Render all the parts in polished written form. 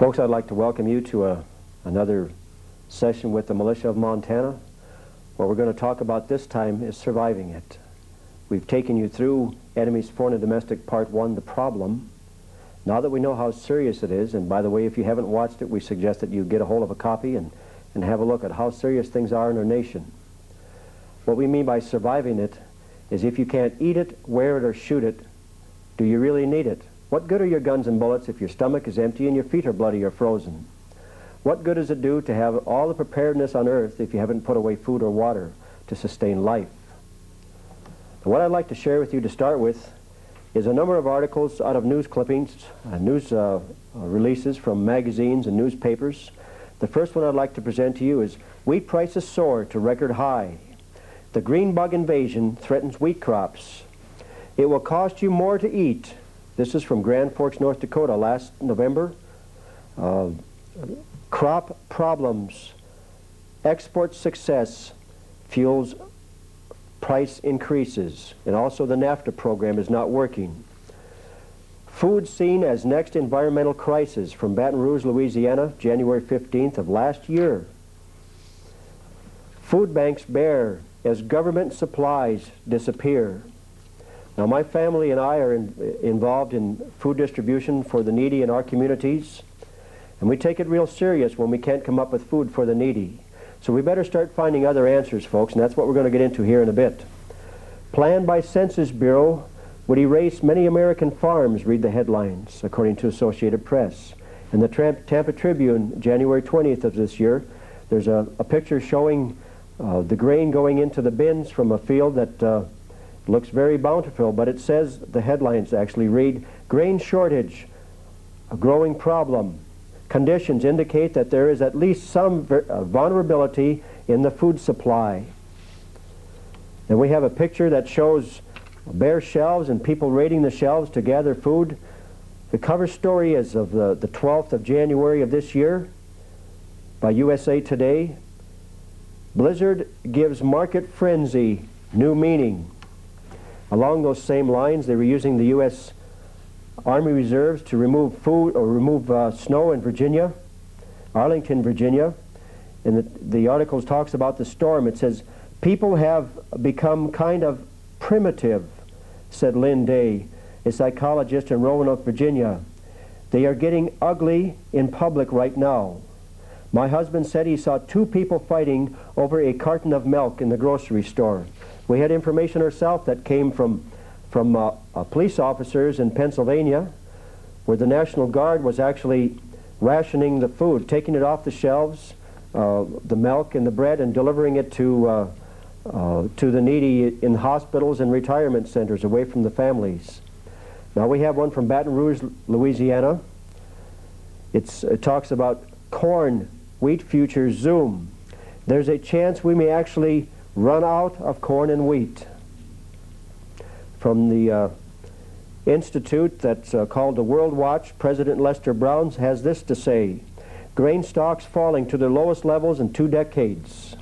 Folks, I'd like to welcome you to another session with the Militia of Montana. What we're going to talk about this time is surviving it. We've taken you through Enemies Foreign and Domestic Part 1, The Problem. Now that we know how serious it is, and by the way, if you haven't watched it, we suggest that you get a hold of a copy and have a look at how serious things are in our nation. What we mean by surviving it is if you can't eat it, wear it, or shoot it, do you really need it? What good are your guns and bullets if your stomach is empty and your feet are bloody or frozen? What good does it do to have all the preparedness on earth if you haven't put away food or water to sustain life? And what I'd like to share with you to start with is a number of articles out of news clippings, news releases from magazines and newspapers. The first one I'd like to present to you is wheat prices soar to record high. The green bug invasion threatens wheat crops. It will cost you more to eat. This is from Grand Forks, North Dakota, last November. Crop problems. Export success fuels price increases. And also the NAFTA program is not working. Food seen as next environmental crisis from Baton Rouge, Louisiana, January 15th of last year. Food banks bare as government supplies disappear. Now, my family and I are involved in food distribution for the needy in our communities, and we take it real serious when we can't come up with food for the needy. So we better start finding other answers, folks, and that's what we're going to get into here in a bit. Plan by Census Bureau would erase many American farms, read the headlines, according to Associated Press. In the Tampa Tribune, January 20th of this year, there's a picture showing the grain going into the bins from a field that looks very bountiful, but it says, the headlines actually read, grain shortage, a growing problem. Conditions indicate that there is at least some vulnerability in the food supply. And we have a picture that shows bare shelves and people raiding the shelves to gather food. The cover story is of the 12th of January of this year by USA Today. Blizzard gives market frenzy new meaning. Along those same lines, they were using the U.S. Army reserves to remove food or remove snow in Virginia, Arlington, Virginia. And the article talks about the storm. It says, people have become kind of primitive, said Lynn Day, a psychologist in Roanoke, Virginia. They are getting ugly in public right now. My husband said he saw two people fighting over a carton of milk in the grocery store. We had information ourselves that came from police officers in Pennsylvania, where the National Guard was actually rationing the food, taking it off the shelves, the milk and the bread, and delivering it to the needy in hospitals and retirement centers, away from the families. Now we have one from Baton Rouge, Louisiana. It talks about corn, wheat futures zoom. There's a chance we may actually run out of corn and wheat. From the institute that's called the World Watch, President Lester Brown has this to say: grain stocks falling to their lowest levels in 2 decades.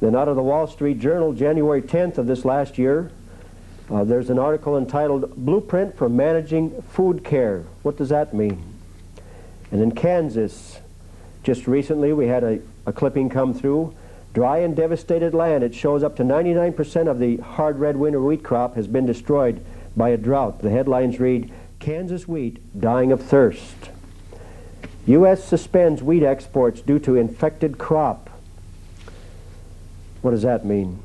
Then out of the Wall Street Journal, January 10th of this last year, there's an article entitled Blueprint for Managing Food Care. What does that mean? And in Kansas, just recently we had a clipping come through. Dry and devastated land. It shows up to 99% of the hard red winter wheat crop has been destroyed by a drought. The headlines read, Kansas wheat dying of thirst. U.S. suspends wheat exports due to infected crop. What does that mean?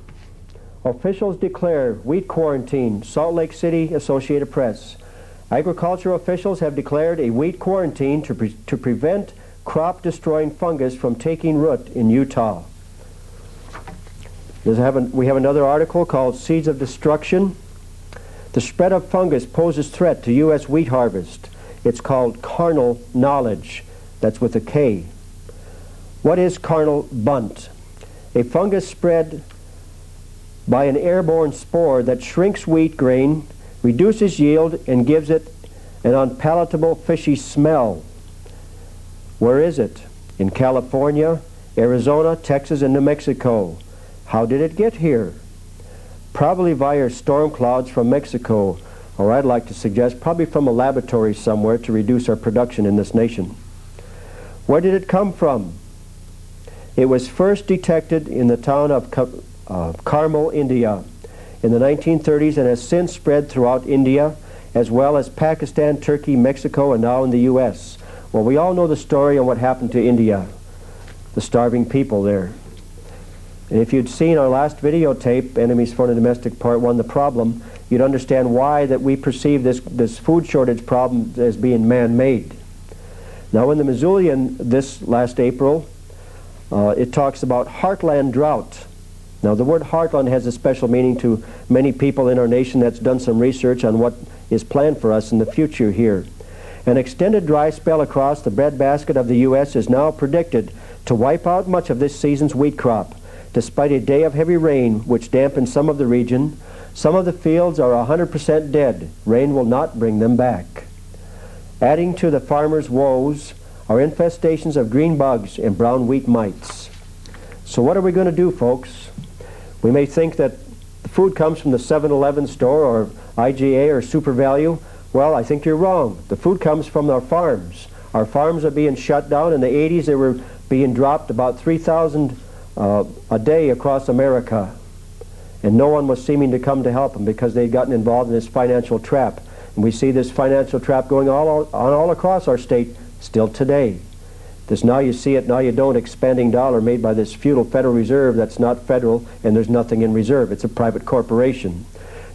Officials declare wheat quarantine. Salt Lake City, Associated Press. Agricultural officials have declared a wheat quarantine to prevent crop-destroying fungus from taking root in Utah. We have another article called Seeds of Destruction. The spread of fungus poses threat to U.S. wheat harvest. It's called carnal knowledge. That's with a K. What is carnal bunt? A fungus spread by an airborne spore that shrinks wheat grain, reduces yield, and gives it an unpalatable fishy smell. Where is it? In California, Arizona, Texas, and New Mexico. How did it get here? Probably via storm clouds from Mexico or I'd like to suggest probably from a laboratory somewhere, to reduce our production in this nation. Where did it come from? It was first detected in the town of Carmel, India in the 1930s, and has since spread throughout India, as well as Pakistan, Turkey, Mexico, and now in the U.S. Well, we all know the story on what happened to India, the starving people there. And if you'd seen our last videotape, Enemies Foreign and Domestic Part 1, The Problem, you'd understand why that we perceive this food shortage problem as being man-made. Now in the Missoulian this last April, it talks about heartland drought. Now the word heartland has a special meaning to many people in our nation that's done some research on what is planned for us in the future here. An extended dry spell across the breadbasket of the U.S. is now predicted to wipe out much of this season's wheat crop. Despite a day of heavy rain, which dampened some of the region, some of the fields are 100% dead. Rain will not bring them back. Adding to the farmers' woes are infestations of green bugs and brown wheat mites. So what are we going to do, folks? We may think that the food comes from the 7-Eleven store or IGA or Super Value. Well, I think you're wrong. The food comes from our farms. Our farms are being shut down. In the 80s, they were being dropped about 3,000 a day across America, and no one was seeming to come to help them because they'd gotten involved in this financial trap. And we see this financial trap going all across our state still today. This now you see it, now you don't expanding dollar made by this feudal Federal Reserve that's not federal, and there's nothing in reserve. It's a private corporation.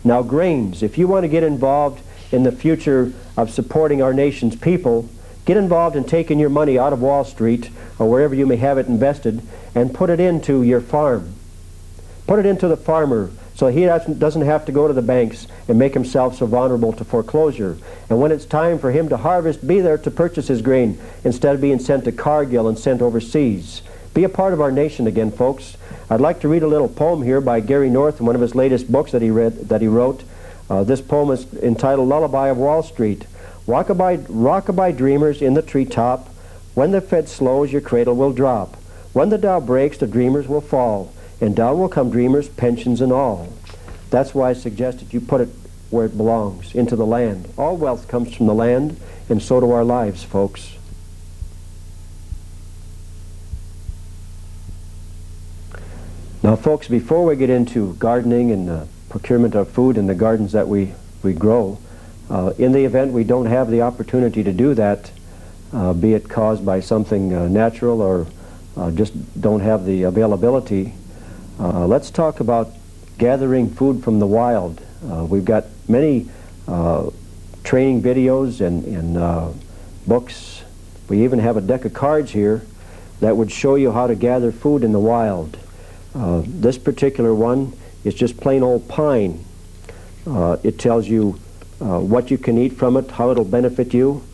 Now grains, if you want to get involved in the future of supporting our nation's people, get involved in taking your money out of Wall Street or wherever you may have it invested and put it into your farm. Put it into the farmer so he doesn't have to go to the banks and make himself so vulnerable to foreclosure. And when it's time for him to harvest, be there to purchase his grain instead of being sent to Cargill and sent overseas. Be a part of our nation again, folks. I'd like to read a little poem here by Gary North in one of his latest books that he wrote. This poem is entitled Lullaby of Wall Street. Rockabye dreamers in the treetop, when the Fed slows, your cradle will drop. When the Dow breaks, the dreamers will fall, and down will come dreamers, pensions and all. That's why I suggested you put it where it belongs, into the land. All wealth comes from the land, and so do our lives, folks. Now, folks, before we get into gardening and procurement of food in the gardens that we grow, in the event we don't have the opportunity to do that, be it caused by something natural or just don't have the availability, let's talk about gathering food from the wild. We've got many training videos and books. We even have a deck of cards here that would show you how to gather food in the wild. This particular one is just plain old pine. It tells you what you can eat from it, how it'll benefit you.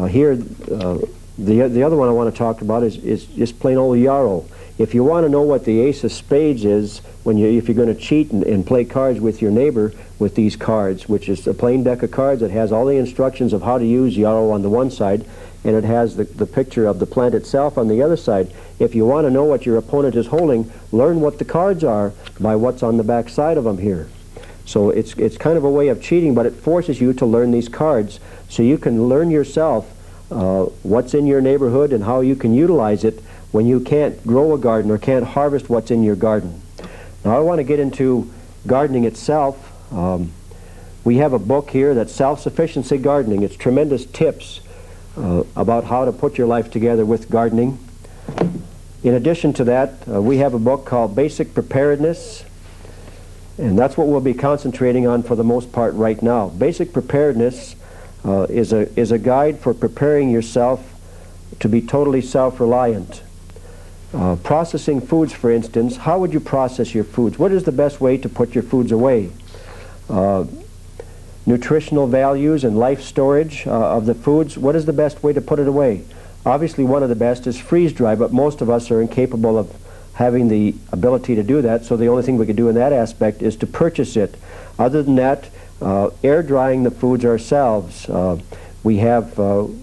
Here, the other one I want to talk about is just plain old yarrow. If you want to know what the ace of spades is, if you're going to cheat and play cards with your neighbor with these cards, which is a plain deck of cards that has all the instructions of how to use yarrow on the one side, and it has the picture of the plant itself on the other side. If you want to know what your opponent is holding, learn what the cards are by what's on the back side of them here. So it's kind of a way of cheating, but it forces you to learn these cards so you can learn yourself what's in your neighborhood and how you can utilize it when you can't grow a garden or can't harvest what's in your garden. Now I want to get into gardening itself. We have a book here that's Self-Sufficiency Gardening. It's tremendous tips about how to put your life together with gardening. In addition to that, we have a book called Basic Preparedness, and that's what we'll be concentrating on for the most part right now. Basic Preparedness is a guide for preparing yourself to be totally self-reliant. Processing foods, for instance, how would you process your foods? What is the best way to put your foods away? Nutritional values and life storage of the foods, what is the best way to put it away? Obviously one of the best is freeze-dry, but most of us are incapable of having the ability to do that, so the only thing we could do in that aspect is to purchase it. Other than that, air drying the foods ourselves. We have food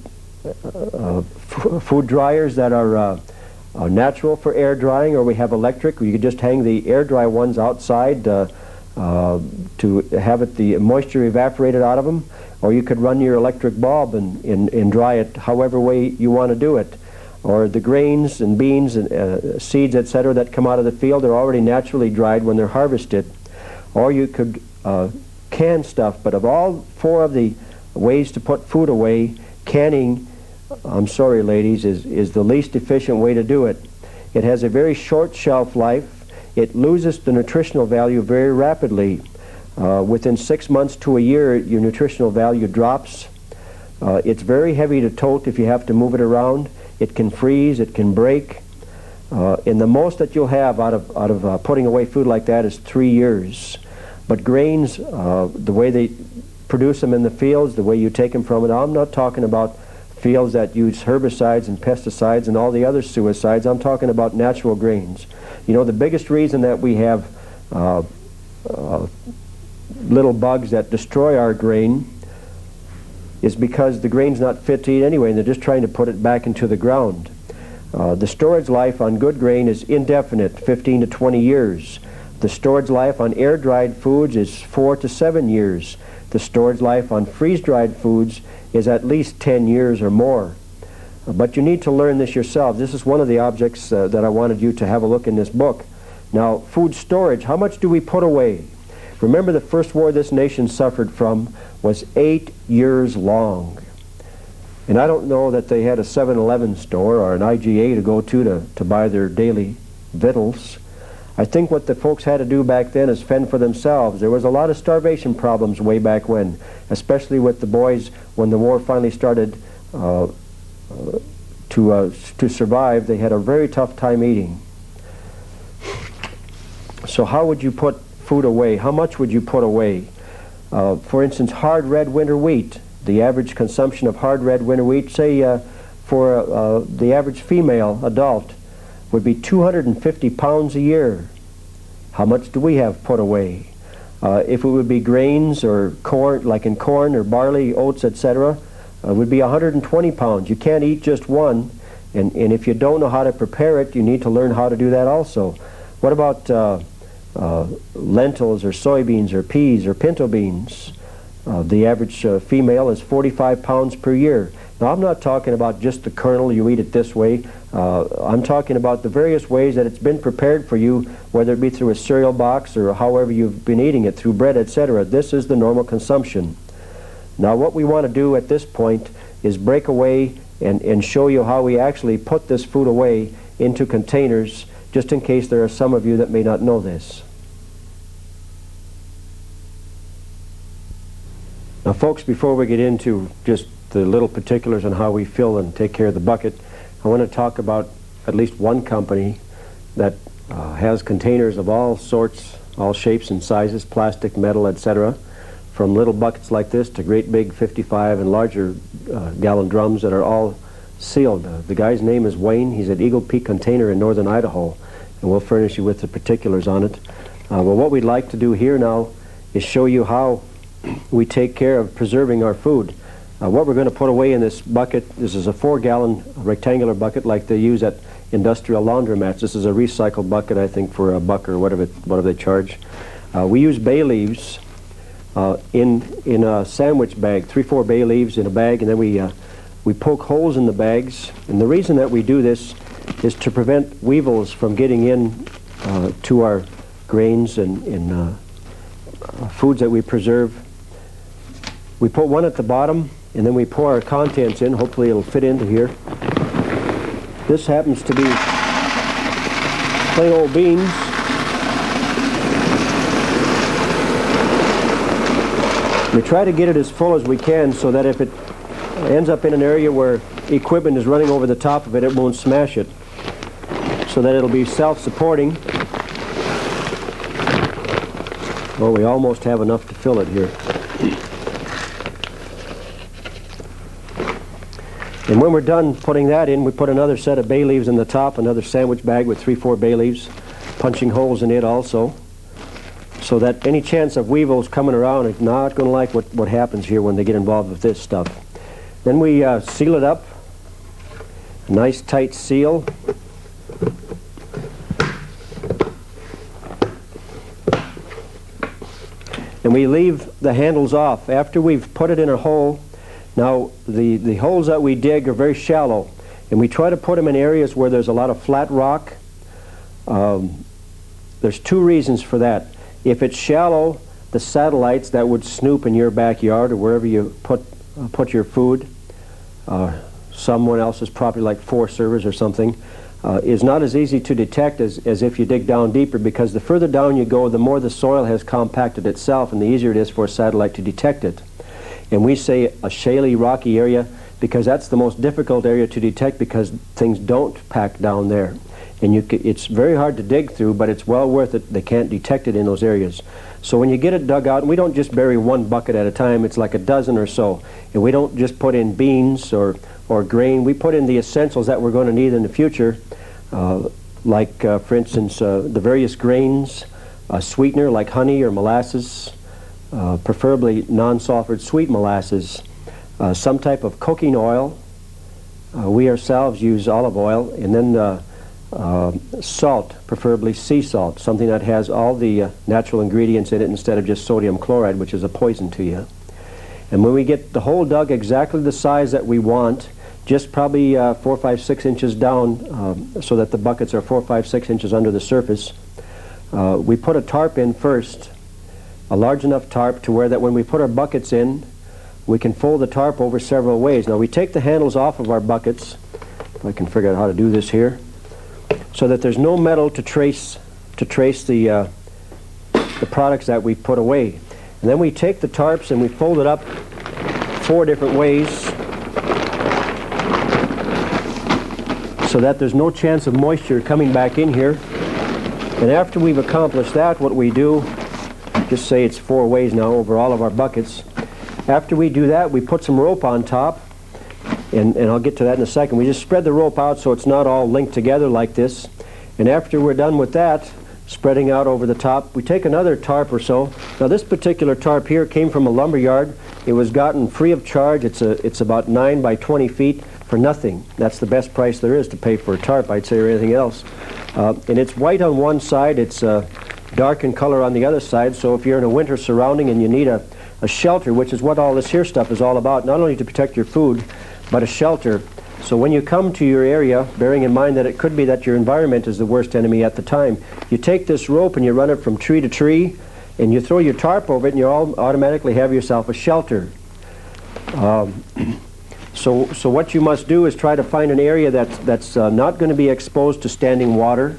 dryers that are natural for air drying, or we have electric. You could just hang the air dry ones outside to have the moisture evaporated out of them, or you could run your electric bulb and dry it however way you want to do it. Or the grains and beans and seeds, etc., that come out of the field are already naturally dried when they're harvested. Or you could can stuff, but of all four of the ways to put food away, canning, I'm sorry ladies, is the least efficient way to do it. It has a very short shelf life. It loses the nutritional value very rapidly. Within 6 months to a year, your nutritional value drops. It's very heavy to tote if you have to move it around. It can freeze, it can break. And the most that you'll have out of putting away food like that is 3 years. But grains, the way they produce them in the fields, the way you take them from it, I'm not talking about fields that use herbicides and pesticides and all the other suicides. I'm talking about natural grains. You know, the biggest reason that we have little bugs that destroy our grain is because the grain's not fit to eat anyway, and they're just trying to put it back into the ground. The storage life on good grain is indefinite, 15 to 20 years. The storage life on air-dried foods is 4 to 7 years. The storage life on freeze-dried foods is at least 10 years or more. But you need to learn this yourself. This is one of the objects that I wanted you to have a look in this book. Now, food storage, how much do we put away? Remember, the first war this nation suffered from was 8 years long. And I don't know that they had a 7-Eleven store or an IGA to go to buy their daily victuals. I think what the folks had to do back then is fend for themselves. There was a lot of starvation problems way back when, especially with the boys when the war finally started to survive. They had a very tough time eating. So how would you put food away? How much would you put away? For instance, hard red winter wheat. The average consumption of hard red winter wheat, say for the average female adult, would be 250 pounds a year. How much do we have put away? If it would be grains or corn, like in corn or barley, oats, etc., would be 120 pounds. You can't eat just one, and if you don't know how to prepare it, you need to learn how to do that also. What about lentils or soybeans or peas or pinto beans? The average female is 45 pounds per year. Now, I'm not talking about just the kernel, you eat it this way. I'm talking about the various ways that it's been prepared for you, whether it be through a cereal box or however you've been eating it, through bread, etc. This is the normal consumption. Now, what we want to do at this point is break away and show you how we actually put this food away into containers, just in case there are some of you that may not know this. Now, folks, before we get into just the little particulars on how we fill and take care of the bucket, I want to talk about at least one company that has containers of all sorts, all shapes and sizes, plastic, metal, etc., from little buckets like this to great big 55 and larger gallon drums that are all sealed. The guy's name is Wayne. He's at Eagle Peak Container in northern Idaho, and we'll furnish you with the particulars on it. Well, what we'd like to do here now is show you how we take care of preserving our food. What we're going to put away in this bucket, this is a 4-gallon rectangular bucket like they use at industrial laundromats. This is a recycled bucket, I think, for $1 or whatever they charge. We use bay leaves in a sandwich bag, 3-4 bay leaves in a bag, and then we poke holes in the bags. And the reason that we do this is to prevent weevils from getting in to our grains and foods that we preserve. We put one at the bottom, and then we pour our contents in. Hopefully it'll fit into here. This happens to be plain old beans. We try to get it as full as we can so that if it ends up in an area where equipment is running over the top of it, it won't smash it, so that it'll be self-supporting. Well, we almost have enough to fill it here. And when we're done putting that in, we put another set of bay leaves in the top, another sandwich bag with 3-4 bay leaves, punching holes in it also, so that any chance of weevils coming around is not going to like what happens here when they get involved with this stuff. Then we seal it up, a nice tight seal. and we leave the handles off. After we've put it in a hole, now the holes that we dig are very shallow, and we try to put them in areas where there's a lot of flat rock. There's two reasons for that. If it's shallow, the satellites that would snoop in your backyard or wherever you put your food, someone else's property like Forest Service or something, is not as easy to detect as if you dig down deeper, because the further down you go, the more the soil has compacted itself and the easier it is for a satellite to detect it. And we say a shaly, rocky area because that's the most difficult area to detect, because things don't pack down there. And it's very hard to dig through, but it's well worth it. They can't detect it in those areas. So when you get it dug out, and we don't just bury one bucket at a time, it's like a dozen or so. And we don't just put in beans or grain. We put in the essentials that we're going to need in the future, for instance, the various grains, a sweetener like honey or molasses, preferably non-sulfured sweet molasses, some type of cooking oil. We ourselves use olive oil, and then salt, preferably sea salt, something that has all the natural ingredients in it instead of just sodium chloride, which is a poison to you. And when we get the hole dug exactly the size that we want, just probably 4, 5, 6 inches down, so that the buckets are 4, 5, 6 inches under the surface, we put a tarp in first, a large enough tarp to where that when we put our buckets in, we can fold the tarp over several ways. Now we take the handles off of our buckets, if I can figure out how to do this here, so that there's no metal to trace the products that we put away. And then we take the tarps and we fold it up 4 different ways so that there's no chance of moisture coming back in here. And after we've accomplished that, what we do, just say it's 4 ways now over all of our buckets. After we do that, we put some rope on top, and I'll get to that in a second. We just spread the rope out so it's not all linked together like this. And after we're done with that, spreading out over the top, we take another tarp or so. Now this particular tarp here came from a lumber yard. It was gotten free of charge. It's about 9 by 20 feet for nothing. That's the best price there is to pay for a tarp, I'd say, or anything else. And it's white on one side, it's dark in color on the other side, so if you're in a winter surrounding and you need a shelter, which is what all this here stuff is all about, not only to protect your food, but a shelter. So when you come to your area, bearing in mind that it could be that your environment is the worst enemy at the time, you take this rope and you run it from tree to tree, and you throw your tarp over it, and you automatically have yourself a shelter. So what you must do is try to find an area that's not going to be exposed to standing water,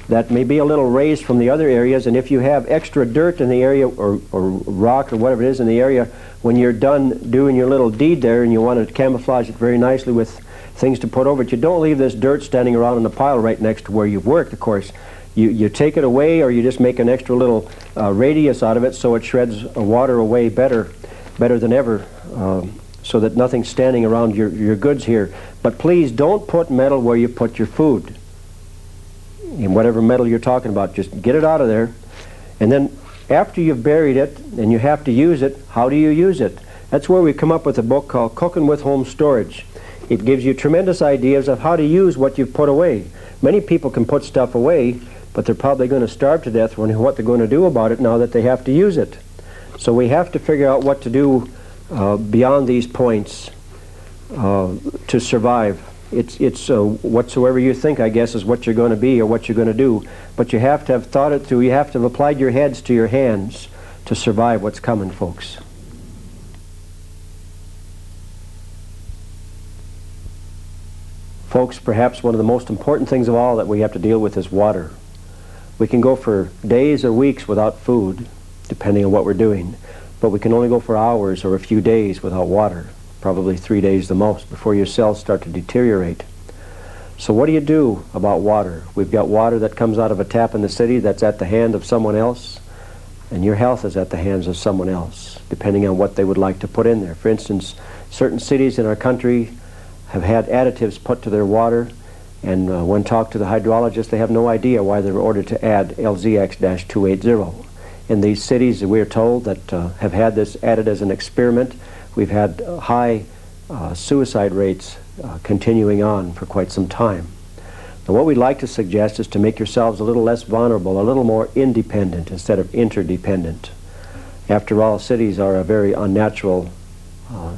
that may be a little raised from the other areas, and if you have extra dirt in the area, or rock or whatever it is in the area, when you're done doing your little deed there and you want to camouflage it very nicely with things to put over it, you don't leave this dirt standing around in a pile right next to where you've worked, of course. You take it away, or you just make an extra little radius out of it so it shreds water away better than ever, so that nothing's standing around your goods here. But please don't put metal where you put your food. In whatever metal you're talking about, just get it out of there. And then after you've buried it and you have to use it, how do you use it? That's where we come up with a book called Cooking with Home Storage. It gives you tremendous ideas of how to use what you've put away. Many people can put stuff away, but they're probably going to starve to death wondering what they're going to do about it now that they have to use it. So we have to figure out what to do beyond these points to survive. It's whatsoever you think, I guess, is what you're going to be or what you're going to do. But you have to have thought it through. You have to have applied your heads to your hands to survive what's coming, folks. Folks, perhaps one of the most important things of all that we have to deal with is water. We can go for days or weeks without food, depending on what we're doing. But we can only go for hours or a few days without water. Probably 3 days the most, before your cells start to deteriorate. So what do you do about water? We've got water that comes out of a tap in the city that's at the hand of someone else, and your health is at the hands of someone else, depending on what they would like to put in there. For instance, certain cities in our country have had additives put to their water, and when talked to the hydrologists, they have no idea why they were ordered to add LZX-280. In these cities, we're told, that have had this added as an experiment, we've had high suicide rates continuing on for quite some time. Now what we'd like to suggest is to make yourselves a little less vulnerable, a little more independent instead of interdependent. After all, cities are a very unnatural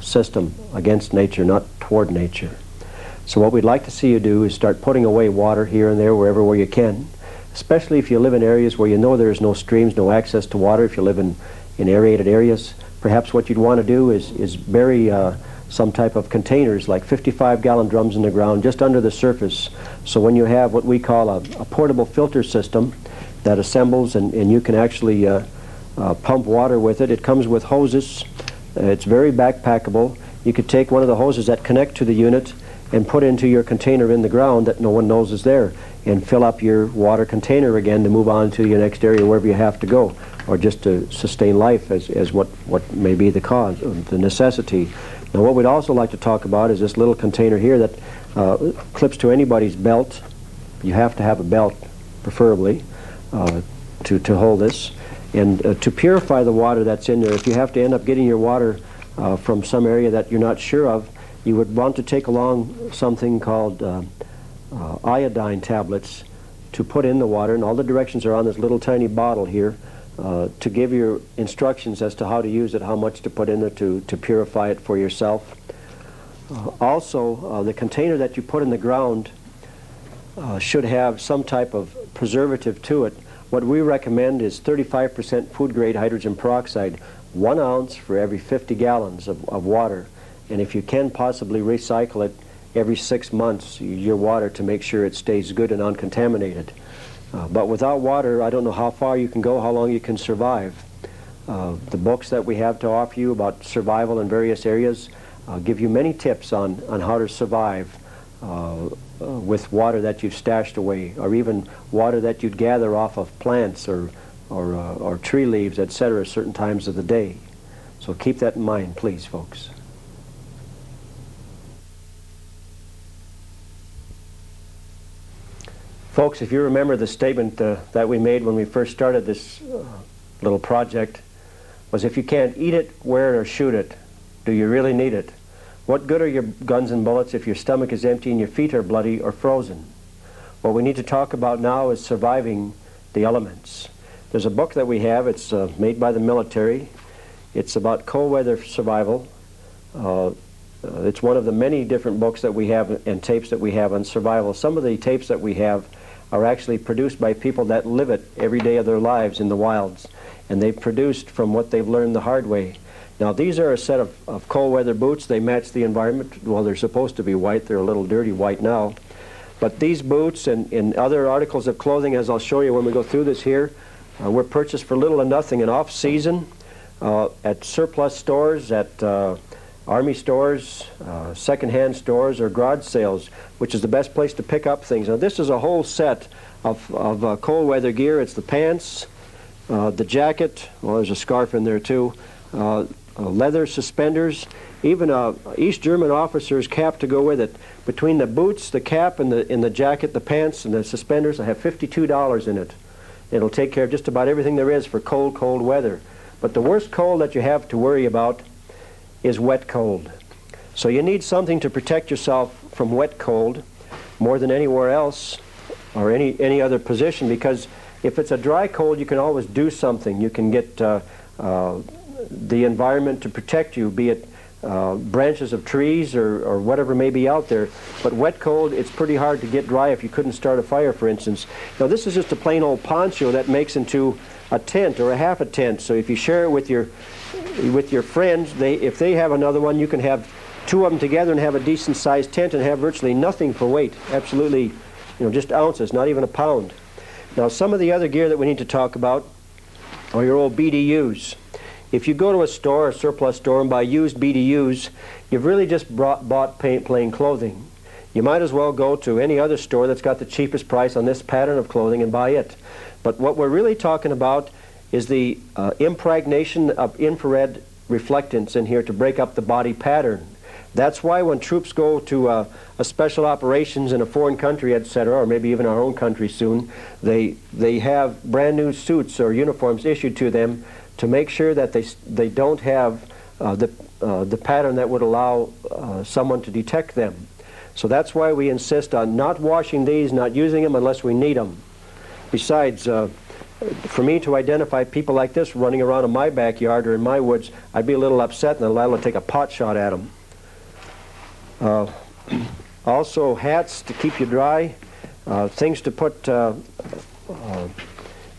system against nature, not toward nature. So what we'd like to see you do is start putting away water here and there, wherever where you can, especially if you live in areas where you know there's no streams, no access to water. If you live in aerated areas, perhaps what you'd want to do is bury some type of containers, like 55-gallon drums in the ground just under the surface. So when you have what we call a portable filter system that assembles and you can actually pump water with it. It comes with hoses. It's very backpackable. You could take one of the hoses that connect to the unit and put into your container in the ground that no one knows is there, and fill up your water container again to move on to your next area wherever you have to go, or just to sustain life as what may be the cause, the necessity. Now what we'd also like to talk about is this little container here that clips to anybody's belt. You have to have a belt, preferably, to hold this. And to purify the water that's in there, if you have to end up getting your water from some area that you're not sure of, you would want to take along something called iodine tablets to put in the water, and all the directions are on this little tiny bottle here to give you instructions as to how to use it, how much to put in there to purify it for yourself. Also, the container that you put in the ground should have some type of preservative to it. What we recommend is 35% food-grade hydrogen peroxide, 1 ounce for every 50 gallons of water. And if you can possibly recycle it every 6 months, your water, to make sure it stays good and uncontaminated. But without water, I don't know how far you can go, how long you can survive. The books that we have to offer you about survival in various areas give you many tips on how to survive with water that you've stashed away, or even water that you'd gather off of plants or tree leaves, etc., certain times of the day. So keep that in mind, please, folks. Folks, if you remember the statement that we made when we first started this little project, was if you can't eat it, wear it, or shoot it, do you really need it? What good are your guns and bullets if your stomach is empty and your feet are bloody or frozen? What we need to talk about now is surviving the elements. There's a book that we have. It's made by the military. It's about cold weather survival. It's one of the many different books that we have and tapes that we have on survival. Some of the tapes that we have are actually produced by people that live it every day of their lives in the wilds, and they've produced from what they've learned the hard way. Now these are a set of cold weather boots. They match the environment. Well, they're supposed to be white. They're a little dirty white now. But these boots and other articles of clothing, as I'll show you when we go through this here, were purchased for little or nothing in off-season at surplus stores, at Army stores, second-hand stores, or garage sales, which is the best place to pick up things. Now this is a whole set of cold weather gear. It's the pants, the jacket, well there's a scarf in there too, leather suspenders, even a East German officer's cap to go with it. Between the boots, the cap, and the jacket, the pants, and the suspenders, I have $52 in it. It'll take care of just about everything there is for cold, cold weather. But the worst cold that you have to worry about is wet cold. So you need something to protect yourself from wet cold more than anywhere else or any other position, because if it's a dry cold, you can always do something. You can get the environment to protect you, be it branches of trees or whatever may be out there. But wet cold, it's pretty hard to get dry if you couldn't start a fire, for instance. Now this is just a plain old poncho that makes into a tent or a half a tent. So if you share it with your friends, if they have another one, you can have two of them together and have a decent sized tent and have virtually nothing for weight. Absolutely, just ounces, not even a pound. Now some of the other gear that we need to talk about are your old BDUs. If you go to a store, a surplus store, and buy used BDUs, you've really just bought plain clothing. You might as well go to any other store that's got the cheapest price on this pattern of clothing and buy it. But what we're really talking about is the impregnation of infrared reflectance in here to break up the body pattern. That's why when troops go to a special operations in a foreign country, etc., or maybe even our own country soon, they have brand new suits or uniforms issued to them to make sure that they don't have the pattern that would allow someone to detect them. So that's why we insist on not washing these, not using them unless we need them. Besides, for me to identify people like this running around in my backyard or in my woods, I'd be a little upset and I'd liable to take a pot shot at them. Also hats to keep you dry, things to put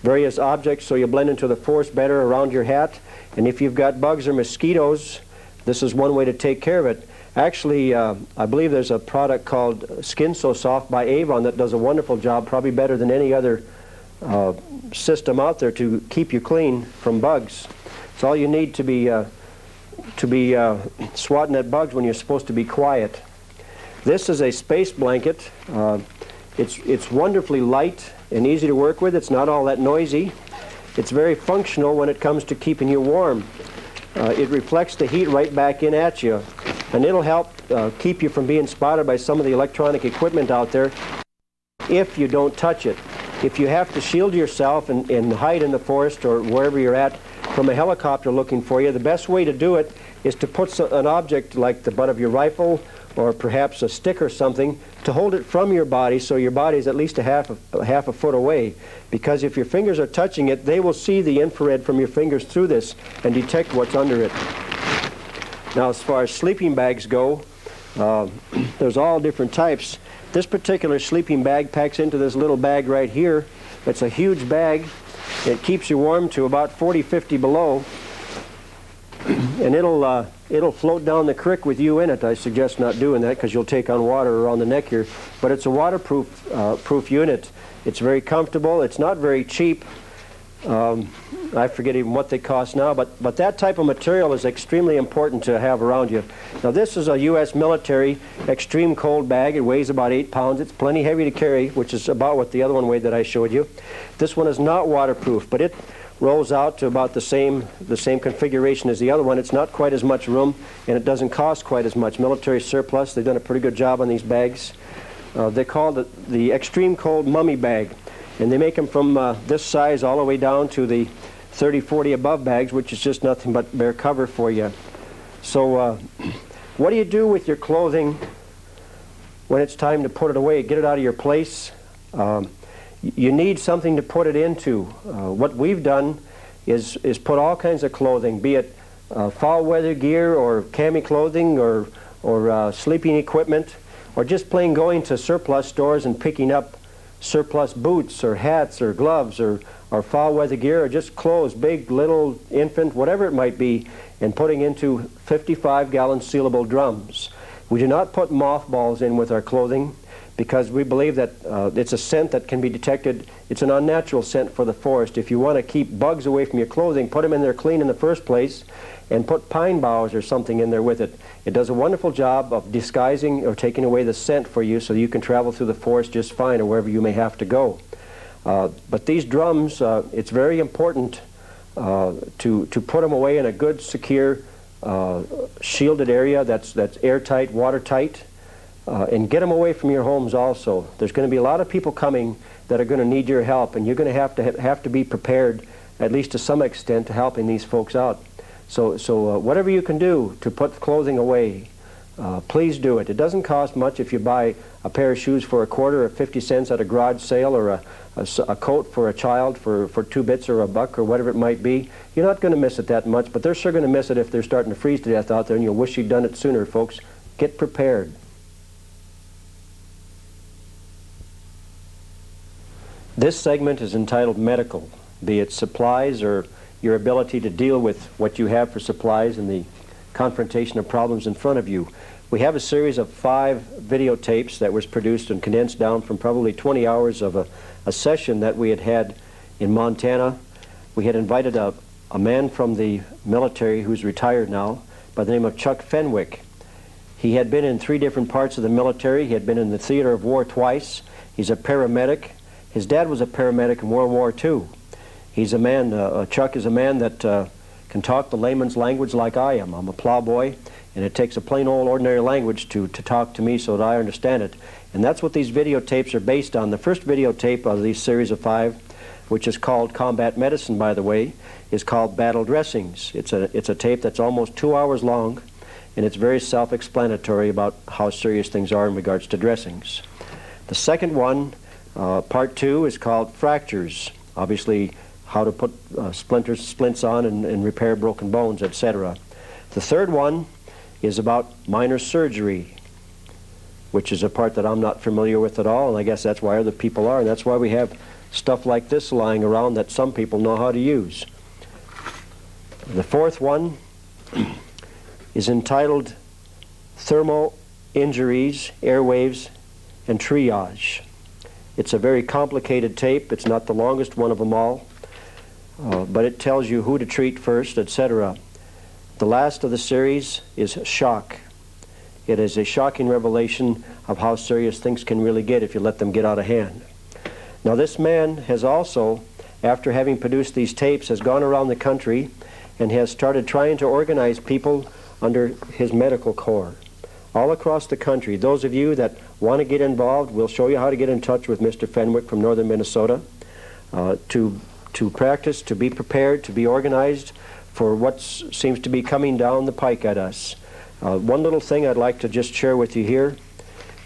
various objects so you blend into the forest better around your hat. And if you've got bugs or mosquitoes, this is one way to take care of it. Actually, I believe there's a product called Skin So Soft by Avon that does a wonderful job, probably better than any other system out there to keep you clean from bugs. It's all you need to be swatting at bugs when you're supposed to be quiet. This is a space blanket. It's wonderfully light and easy to work with. It's not all that noisy. It's very functional when it comes to keeping you warm. It reflects the heat right back in at you, and it'll help keep you from being spotted by some of the electronic equipment out there if you don't touch it. If you have to shield yourself and hide in the forest or wherever you're at from a helicopter looking for you, the best way to do it is to put an object like the butt of your rifle or perhaps a stick or something to hold it from your body so your body is at least a half a foot away. Because if your fingers are touching it, they will see the infrared from your fingers through this and detect what's under it. Now, as far as sleeping bags go, there's all different types. This particular sleeping bag packs into this little bag right here. It's a huge bag. It keeps you warm to about 40, 50 below. And it'll float down the creek with you in it. I suggest not doing that because you'll take on water around the neck here. But it's a waterproof proof unit. It's very comfortable. It's not very cheap. I forget even what they cost now, but that type of material is extremely important to have around you. Now this is a U.S. military extreme cold bag. It weighs about 8 pounds. It's plenty heavy to carry, which is about what the other one weighed that I showed you. This one is not waterproof, but it rolls out to about the same configuration as the other one. It's not quite as much room, and it doesn't cost quite as much. Military surplus. They've done a pretty good job on these bags. They call it the extreme cold mummy bag. And they make them from this size all the way down to the 30, 40 above bags, which is just nothing but bare cover for you. So what do you do with your clothing when it's time to put it away? Get it out of your place. You need something to put it into. What we've done is put all kinds of clothing, be it fall weather gear or cami clothing or sleeping equipment, or just plain going to surplus stores and picking up surplus boots or hats or gloves or fall weather gear or just clothes, big, little, infant, whatever it might be, and putting into 55-gallon sealable drums. We do not put mothballs in with our clothing because we believe that it's a scent that can be detected. It's an unnatural scent for the forest. If you want to keep bugs away from your clothing, put them in there clean in the first place and put pine boughs or something in there with it. It does a wonderful job of disguising or taking away the scent for you so you can travel through the forest just fine or wherever you may have to go. But these drums, it's very important to put them away in a good, secure, shielded area that's airtight, watertight, and get them away from your homes also. There's going to be a lot of people coming that are going to need your help, and you're going to have to be prepared, at least to some extent, to helping these folks out. So whatever you can do to put clothing away, please do it. It doesn't cost much if you buy a pair of shoes for a quarter or 50 cents at a garage sale, or a coat for a child for 2 bits or $1 or whatever it might be. You're not going to miss it that much, but they're sure going to miss it if they're starting to freeze to death out there, and you'll wish you'd done it sooner, folks. Get prepared. This segment is entitled Medical, be it supplies or your ability to deal with what you have for supplies and the confrontation of problems in front of you. We have a series of 5 videotapes that was produced and condensed down from probably 20 hours of a session that we had in Montana. We had invited a man from the military who's retired now by the name of Chuck Fenwick. He had been in 3 different parts of the military. He had been in the theater of war twice. He's a paramedic. His dad was a paramedic in World War II. He's a man, Chuck is a man that can talk the layman's language like I am. I'm a plowboy, and it takes a plain old ordinary language to talk to me so that I understand it. And that's what these videotapes are based on. The first videotape of these series of 5, which is called Combat Medicine, by the way, is called Battle Dressings. It's a tape that's almost 2 hours long, and it's very self-explanatory about how serious things are in regards to dressings. The second one, part 2, is called Fractures. Obviously, how to put splints on and repair broken bones, etc. The third one is about minor surgery, which is a part that I'm not familiar with at all, and I guess that's why other people are, and that's why we have stuff like this lying around that some people know how to use. The fourth one is entitled Thermal Injuries, Airwaves, and Triage. It's a very complicated tape. It's not the longest one of them all, but it tells you who to treat first, etc. The last of the series is Shock. It is a shocking revelation of how serious things can really get if you let them get out of hand. Now, this man has also, after having produced these tapes, has gone around the country and has started trying to organize people under his medical corps all across the country. Those of you that want to get involved, we'll show you how to get in touch with Mr. Fenwick from northern Minnesota to practice, to be prepared, to be organized for what seems to be coming down the pike at us. One little thing I'd like to just share with you here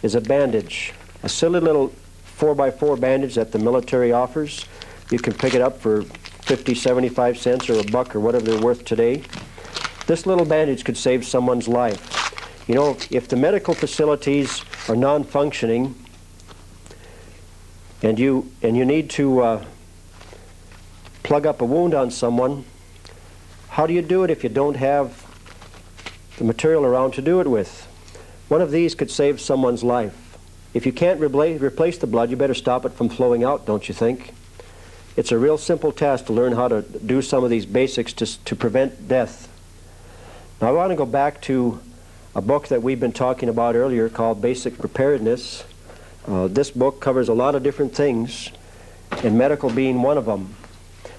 is a bandage, a silly little 4x4 bandage that the military offers. You can pick it up for 50, 75 cents or a buck or whatever they're worth today. This little bandage could save someone's life. You know, if the medical facilities are non-functioning and you need to plug up a wound on someone, how do you do it if you don't have the material around to do it with? One of these could save someone's life. If you can't replace the blood, you better stop it from flowing out, don't you think? It's a real simple task to learn how to do some of these basics to prevent death. Now, I want to go back to a book that we've been talking about earlier called Basic Preparedness. This book covers a lot of different things, and medical being one of them.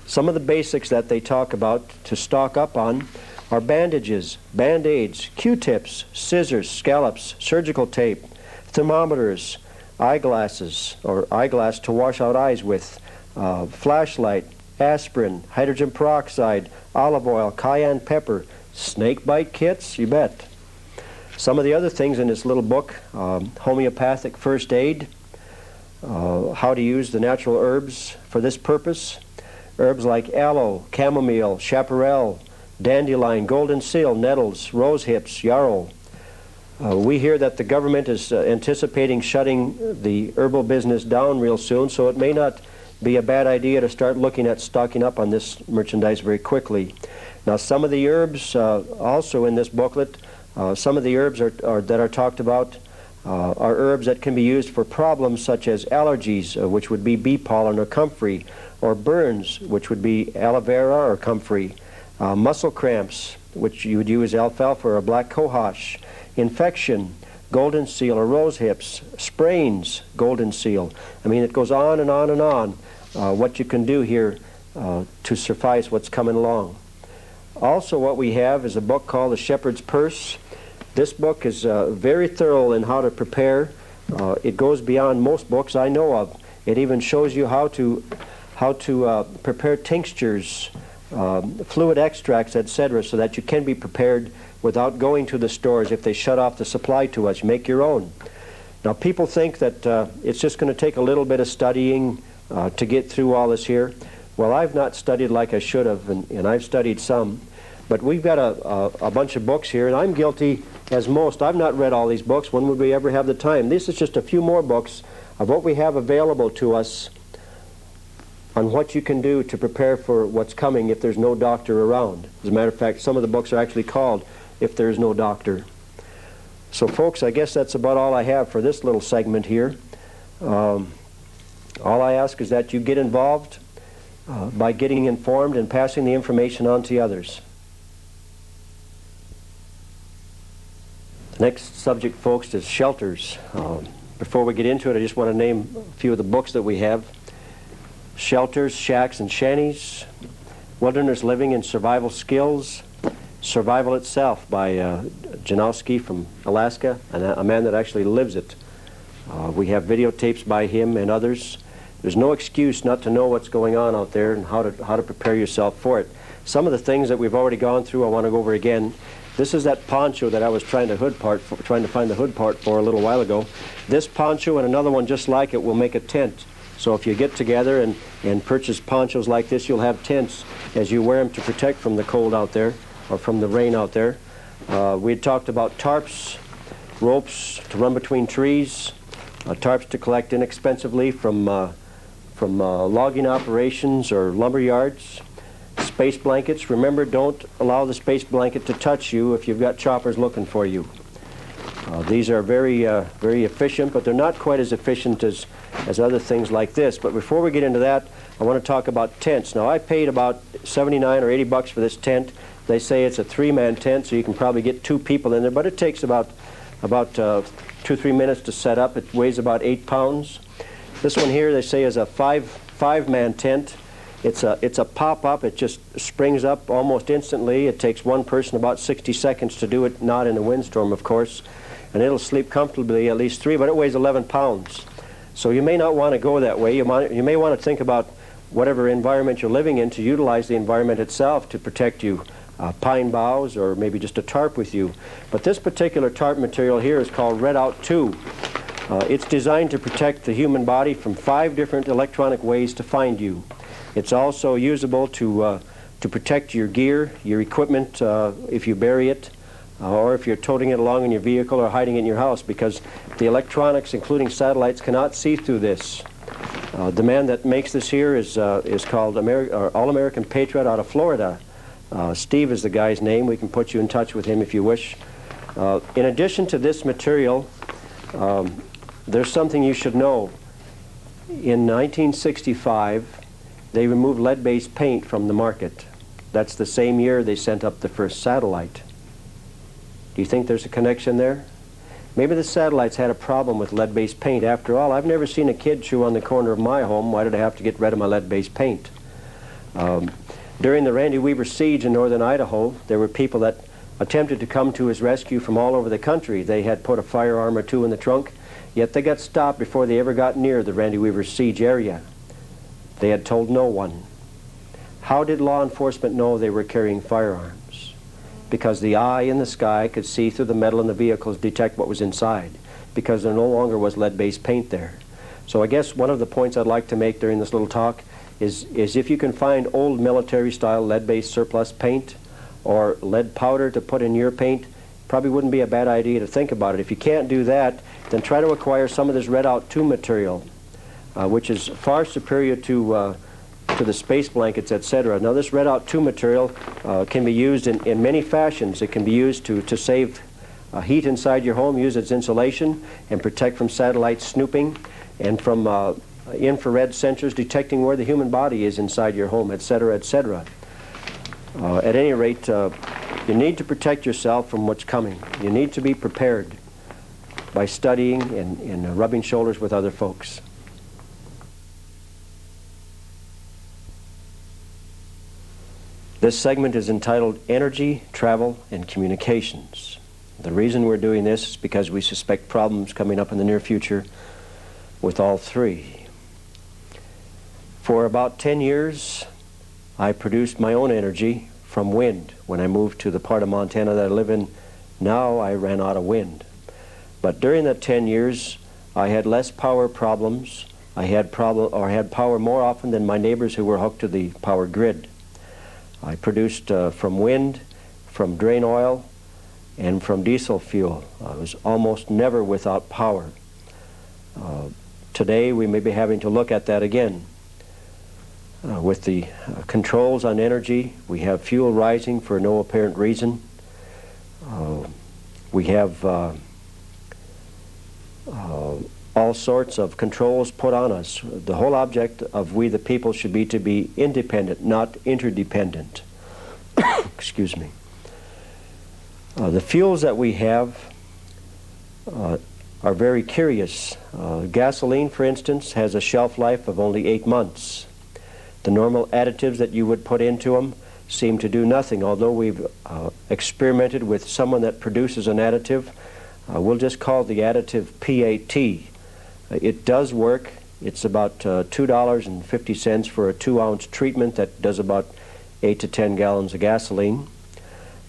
Some of the basics that they talk about to stock up on are bandages, band-aids, Q-tips, scissors, scallops, surgical tape, thermometers, eyeglasses, or eyeglass to wash out eyes with, flashlight, aspirin, hydrogen peroxide, olive oil, cayenne pepper, snake bite kits, you bet. Some of the other things in this little book, homeopathic first aid, how to use the natural herbs for this purpose, herbs like aloe, chamomile, chaparral, dandelion, golden seal, nettles, rose hips, yarrow. We hear that the government is anticipating shutting the herbal business down real soon, so it may not be a bad idea to start looking at stocking up on this merchandise very quickly. Now, some of the herbs also in this booklet, some of the herbs that are talked about are herbs that can be used for problems such as allergies, which would be bee pollen or comfrey, or burns, which would be aloe vera or comfrey, muscle cramps, which you would use alfalfa or black cohosh, infection, golden seal or rose hips, sprains, golden seal. I mean, it goes on and on and on what you can do here to suffice what's coming along. Also, what we have is a book called The Shepherd's Purse. This book is very thorough in how to prepare. It goes beyond most books I know of. It even shows you how to prepare tinctures, fluid extracts, etc., so that you can be prepared without going to the stores if they shut off the supply to us. Make your own. Now, people think that it's just going to take a little bit of studying to get through all this here. Well, I've not studied like I should have, and I've studied some. But we've got a bunch of books here, and I'm guilty as most. I've not read all these books. When would we ever have the time? This is just a few more books of what we have available to us on what you can do to prepare for what's coming if there's no doctor around. As a matter of fact, some of the books are actually called If There's No Doctor. So, folks, I guess that's about all I have for this little segment here. All I ask is that you get involved by getting informed and passing the information on to others. The next subject, folks, is shelters. Before we get into it, I just want to name a few of the books that we have. Shelters, Shacks, and Shanties, Wilderness Living and Survival Skills, Survival Itself by Janowski from Alaska, and a man that actually lives it. We have videotapes by him and others. There's no excuse not to know what's going on out there and how to prepare yourself for it. Some of the things that we've already gone through I want to go over again. This is that poncho that I was trying to find the hood part for a little while ago. This poncho and another one just like it will make a tent So if you get together and purchase ponchos like this, you'll have tents as you wear them to protect from the cold out there or from the rain out there. We had talked about tarps, ropes to run between trees, tarps to collect inexpensively from logging operations or lumber yards, space blankets. Remember, don't allow the space blanket to touch you if you've got choppers looking for you. These are very efficient, but they're not quite as efficient as other things like this. But before we get into that, I want to talk about tents. Now, I paid about 79 or 80 bucks for this tent. They say it's a 3-man tent, so you can probably get 2 people in there, but it takes about 2-3 minutes to set up. It weighs about 8 pounds. This one here, they say, is a five-man tent. It's a pop-up. It just springs up almost instantly. It takes one person about 60 seconds to do it, not in a windstorm, of course. And it'll sleep comfortably at least 3, but it weighs 11 pounds. So you may not want to go that way. You may want to think about whatever environment you're living in to utilize the environment itself to protect you. Pine boughs or maybe just a tarp with you. But this particular tarp material here is called Red Out 2. It's designed to protect the human body from 5 different electronic ways to find you. It's also usable to protect your gear, your equipment if you bury it, or if you're toting it along in your vehicle or hiding it in your house, because the electronics, including satellites, cannot see through this. The man that makes this here is called All-American Patriot out of Florida. Steve is the guy's name. We can put you in touch with him if you wish. In addition to this material, there's something you should know. In 1965, they removed lead-based paint from the market. That's the same year they sent up the first satellite. Do you think there's a connection there? Maybe the satellites had a problem with lead-based paint. After all, I've never seen a kid chew on the corner of my home. Why did I have to get rid of my lead-based paint? During the Randy Weaver siege in northern Idaho, there were people that attempted to come to his rescue from all over the country. They had put a firearm or 2 in the trunk, yet they got stopped before they ever got near the Randy Weaver siege area. They had told no one. How did law enforcement know they were carrying firearms? Because the eye in the sky could see through the metal in the vehicles, detect what was inside, because there no longer was lead-based paint there. So I guess one of the points I'd like to make during this little talk is if you can find old military-style lead-based surplus paint or lead powder to put in your paint, probably wouldn't be a bad idea to think about it. If you can't do that, then try to acquire some of this Red Out 2 material, which is far superior to the space blankets, etc. Now, this Red Out 2 material can be used in many fashions. It can be used to save heat inside your home, use its insulation, and protect from satellite snooping and from infrared sensors detecting where the human body is inside your home, etc., etc. At any rate, you need to protect yourself from what's coming. You need to be prepared by studying and rubbing shoulders with other folks. This segment is entitled Energy, Travel, and Communications. The reason we're doing this is because we suspect problems coming up in the near future with all 3. For about 10 years, I produced my own energy from wind. When I moved to the part of Montana that I live in now, I ran out of wind. But during that 10 years, I had less power problems. I had power more often than my neighbors who were hooked to the power grid. I produced from wind, from drain oil, and from diesel fuel. I was almost never without power. Today, we may be having to look at that again. With the controls on energy, we have fuel rising for no apparent reason. We have all sorts of controls put on us. The whole object of we the people should be to be independent, not interdependent. Excuse me. The fuels that we have are very curious. Gasoline, for instance, has a shelf life of only 8 months. The normal additives that you would put into them seem to do nothing. Although we've experimented with someone that produces an additive, we'll just call the additive PAT. It does work. It's about $2.50 for a 2-ounce treatment that does about 8 to 10 gallons of gasoline.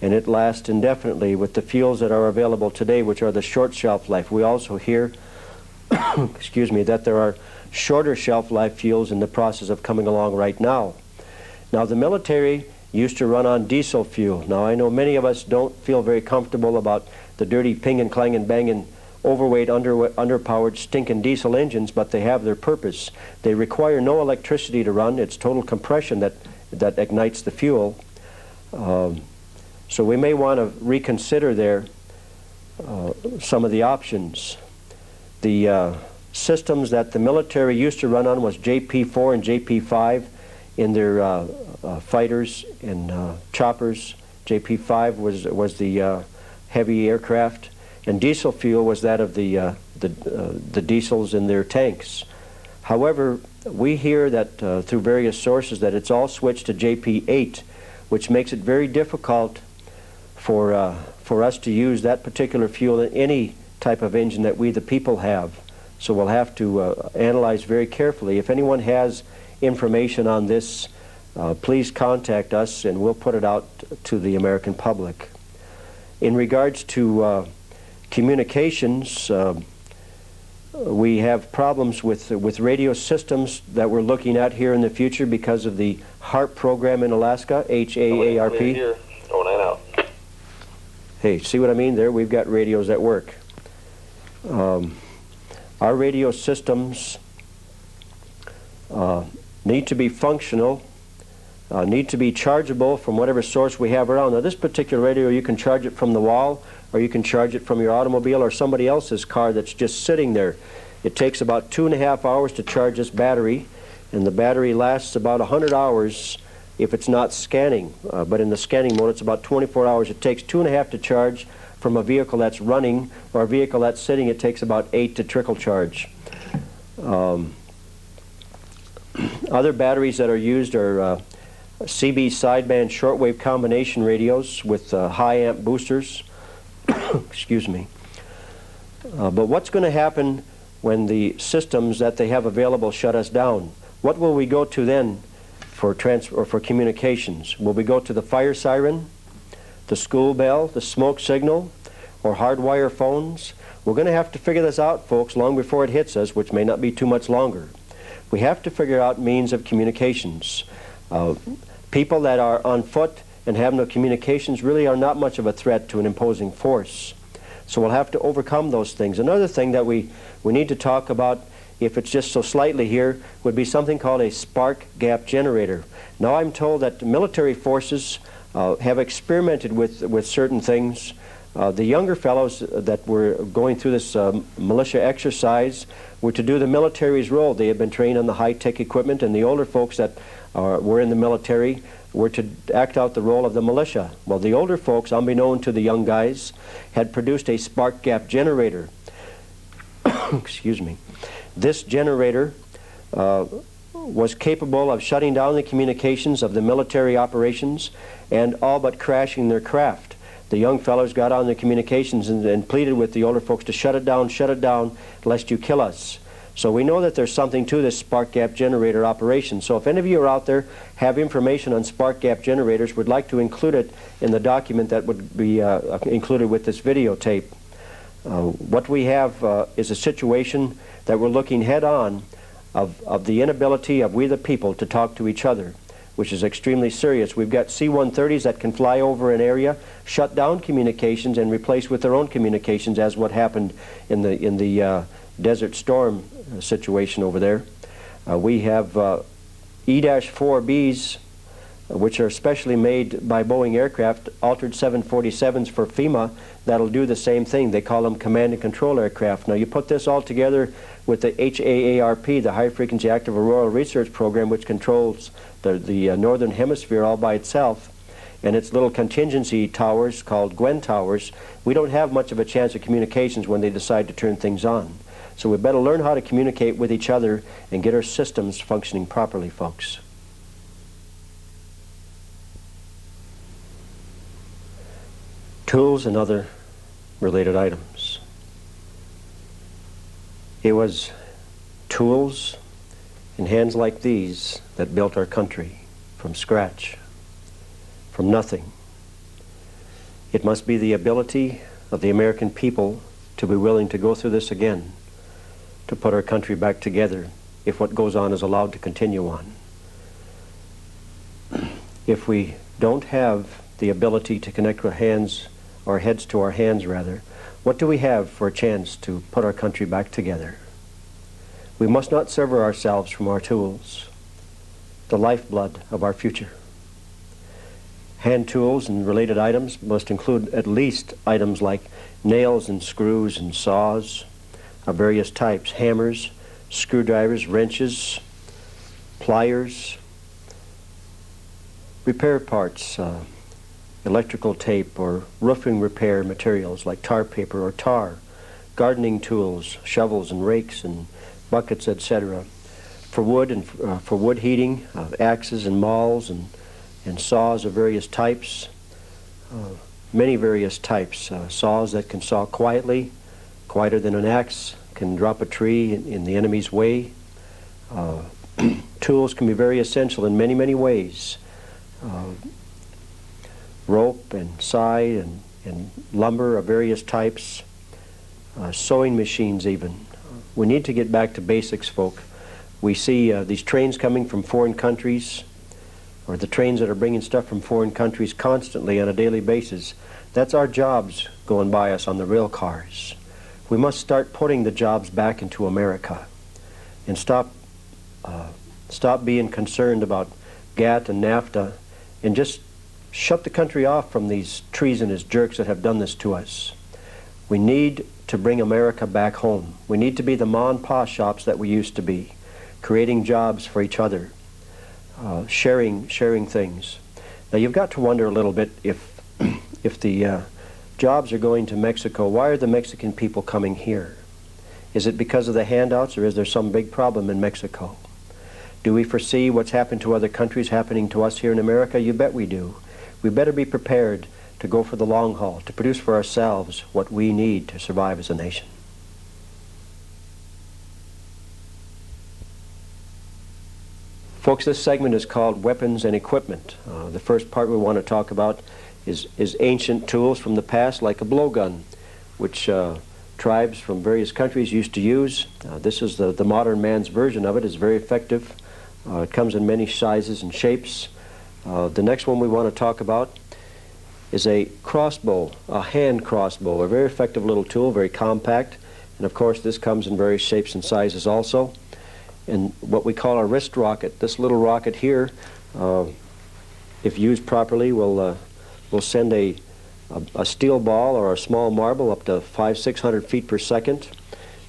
And it lasts indefinitely with the fuels that are available today, which are the short shelf life. We also hear excuse me, that there are shorter shelf life fuels in the process of coming along right now. Now, the military used to run on diesel fuel. Now, I know many of us don't feel very comfortable about the dirty ping-and clanging banging overweight, underpowered, stinking diesel engines, but they have their purpose. They require no electricity to run. It's total compression that ignites the fuel. So we may want to reconsider there some of the options. The systems that the military used to run on was JP4 and JP5 in their fighters and choppers. JP5 was the heavy aircraft, and diesel fuel was that of the diesels in their tanks. However, we hear that through various sources that it's all switched to JP8, which makes it very difficult for us to use that particular fuel in any type of engine that we the people have. So we'll have to analyze very carefully. If anyone has information on this, please contact us and we'll put it out to the American public. In regards to communications, we have problems with radio systems that we're looking at here in the future because of the HAARP program in Alaska, H-A-A-R-P. Here, going in and out. Hey, see what I mean there? We've got radios at work. Our radio systems need to be functional, need to be chargeable from whatever source we have around. Now, this particular radio, you can charge it from the wall, or you can charge it from your automobile or somebody else's car that's just sitting there. It takes about 2.5 hours to charge this battery, and the battery lasts about 100 hours if it's not scanning. But in the scanning mode, it's about 24 hours. It takes 2.5 to charge from a vehicle that's running, or a vehicle that's sitting, it takes about 8 to trickle charge. Other batteries that are used are CB sideband shortwave combination radios with high amp boosters. Excuse me. But what's going to happen when the systems that they have available shut us down? What will we go to then for communications? Will we go to the fire siren, the school bell, the smoke signal, or hardwire phones? We're going to have to figure this out, folks, long before it hits us, which may not be too much longer. We have to figure out means of communications. People that are on foot and have no communications really are not much of a threat to an imposing force. So we'll have to overcome those things. Another thing that we need to talk about, if it's just so slightly here, would be something called a spark gap generator. Now, I'm told that the military forces have experimented with certain things. The younger fellows that were going through this militia exercise were to do the military's role. They had been trained on the high-tech equipment, and the older folks that were in the military were to act out the role of the militia. Well, the older folks, unbeknown to the young guys, had produced a spark gap generator. Excuse me. This generator was capable of shutting down the communications of the military operations and all but crashing their craft. The young fellows got on their communications and pleaded with the older folks to shut it down, lest you kill us. So we know that there's something to this spark gap generator operation. So if any of you are out there, have information on spark gap generators, would like to include it in the document that would be included with this videotape. What we have is a situation that we're looking head on of the inability of we the people to talk to each other, which is extremely serious. We've got C-130s that can fly over an area, shut down communications, and replace with their own communications, as what happened in the Desert Storm situation over there. We have E-4Bs, which are specially made by Boeing aircraft, altered 747s for FEMA, that'll do the same thing. They call them command and control aircraft. Now, you put this all together with the HAARP, the High Frequency Active Auroral Research Program, which controls the Northern Hemisphere all by itself, and its little contingency towers called Gwen towers. We don't have much of a chance of communications when they decide to turn things on. So we better learn how to communicate with each other and get our systems functioning properly, folks. Tools and other related items. It was tools in hands like these that built our country from scratch, from nothing. It must be the ability of the American people to be willing to go through this again, to put our country back together if what goes on is allowed to continue on. If we don't have the ability to connect our hands, our heads to our hands rather, what do we have for a chance to put our country back together? We must not sever ourselves from our tools, the lifeblood of our future. Hand tools and related items must include at least items like nails and screws and saws of various types, hammers, screwdrivers, wrenches, pliers, repair parts, electrical tape or roofing repair materials like tar paper or tar, gardening tools, shovels and rakes and buckets, etc. For wood and for wood heating, axes and mauls and saws of various types, many various types. Saws that can saw quietly, quieter than an axe, can drop a tree in the enemy's way. Tools can be very essential in many, many ways. Rope and side and lumber of various types, sewing machines even. We need to get back to basics, folk. We see these trains coming from foreign countries, or the trains that are bringing stuff from foreign countries constantly on a daily basis. That's our jobs going by us on the rail cars. We must start putting the jobs back into America and stop being concerned about GATT and NAFTA and just shut the country off from these treasonous jerks that have done this to us. We need to bring America back home. We need to be the ma and pa shops that we used to be, creating jobs for each other, sharing things. Now you've got to wonder a little bit if the jobs are going to Mexico, why are the Mexican people coming here? Is it because of the handouts, or is there some big problem in Mexico? Do we foresee what's happened to other countries happening to us here in America? You bet we do. We better be prepared to go for the long haul, to produce for ourselves what we need to survive as a nation. Folks, this segment is called Weapons and Equipment. The first part we want to talk about is ancient tools from the past, like a blowgun, which tribes from various countries used to use. This is the modern man's version of it. It's very effective. It comes in many sizes and shapes. The next one we want to talk about is a crossbow, a hand crossbow, a very effective little tool, very compact. And of course this comes in various shapes and sizes also. And what we call a wrist rocket, this little rocket here, if used properly, will send a steel ball or a small marble up to 500-600 feet per second.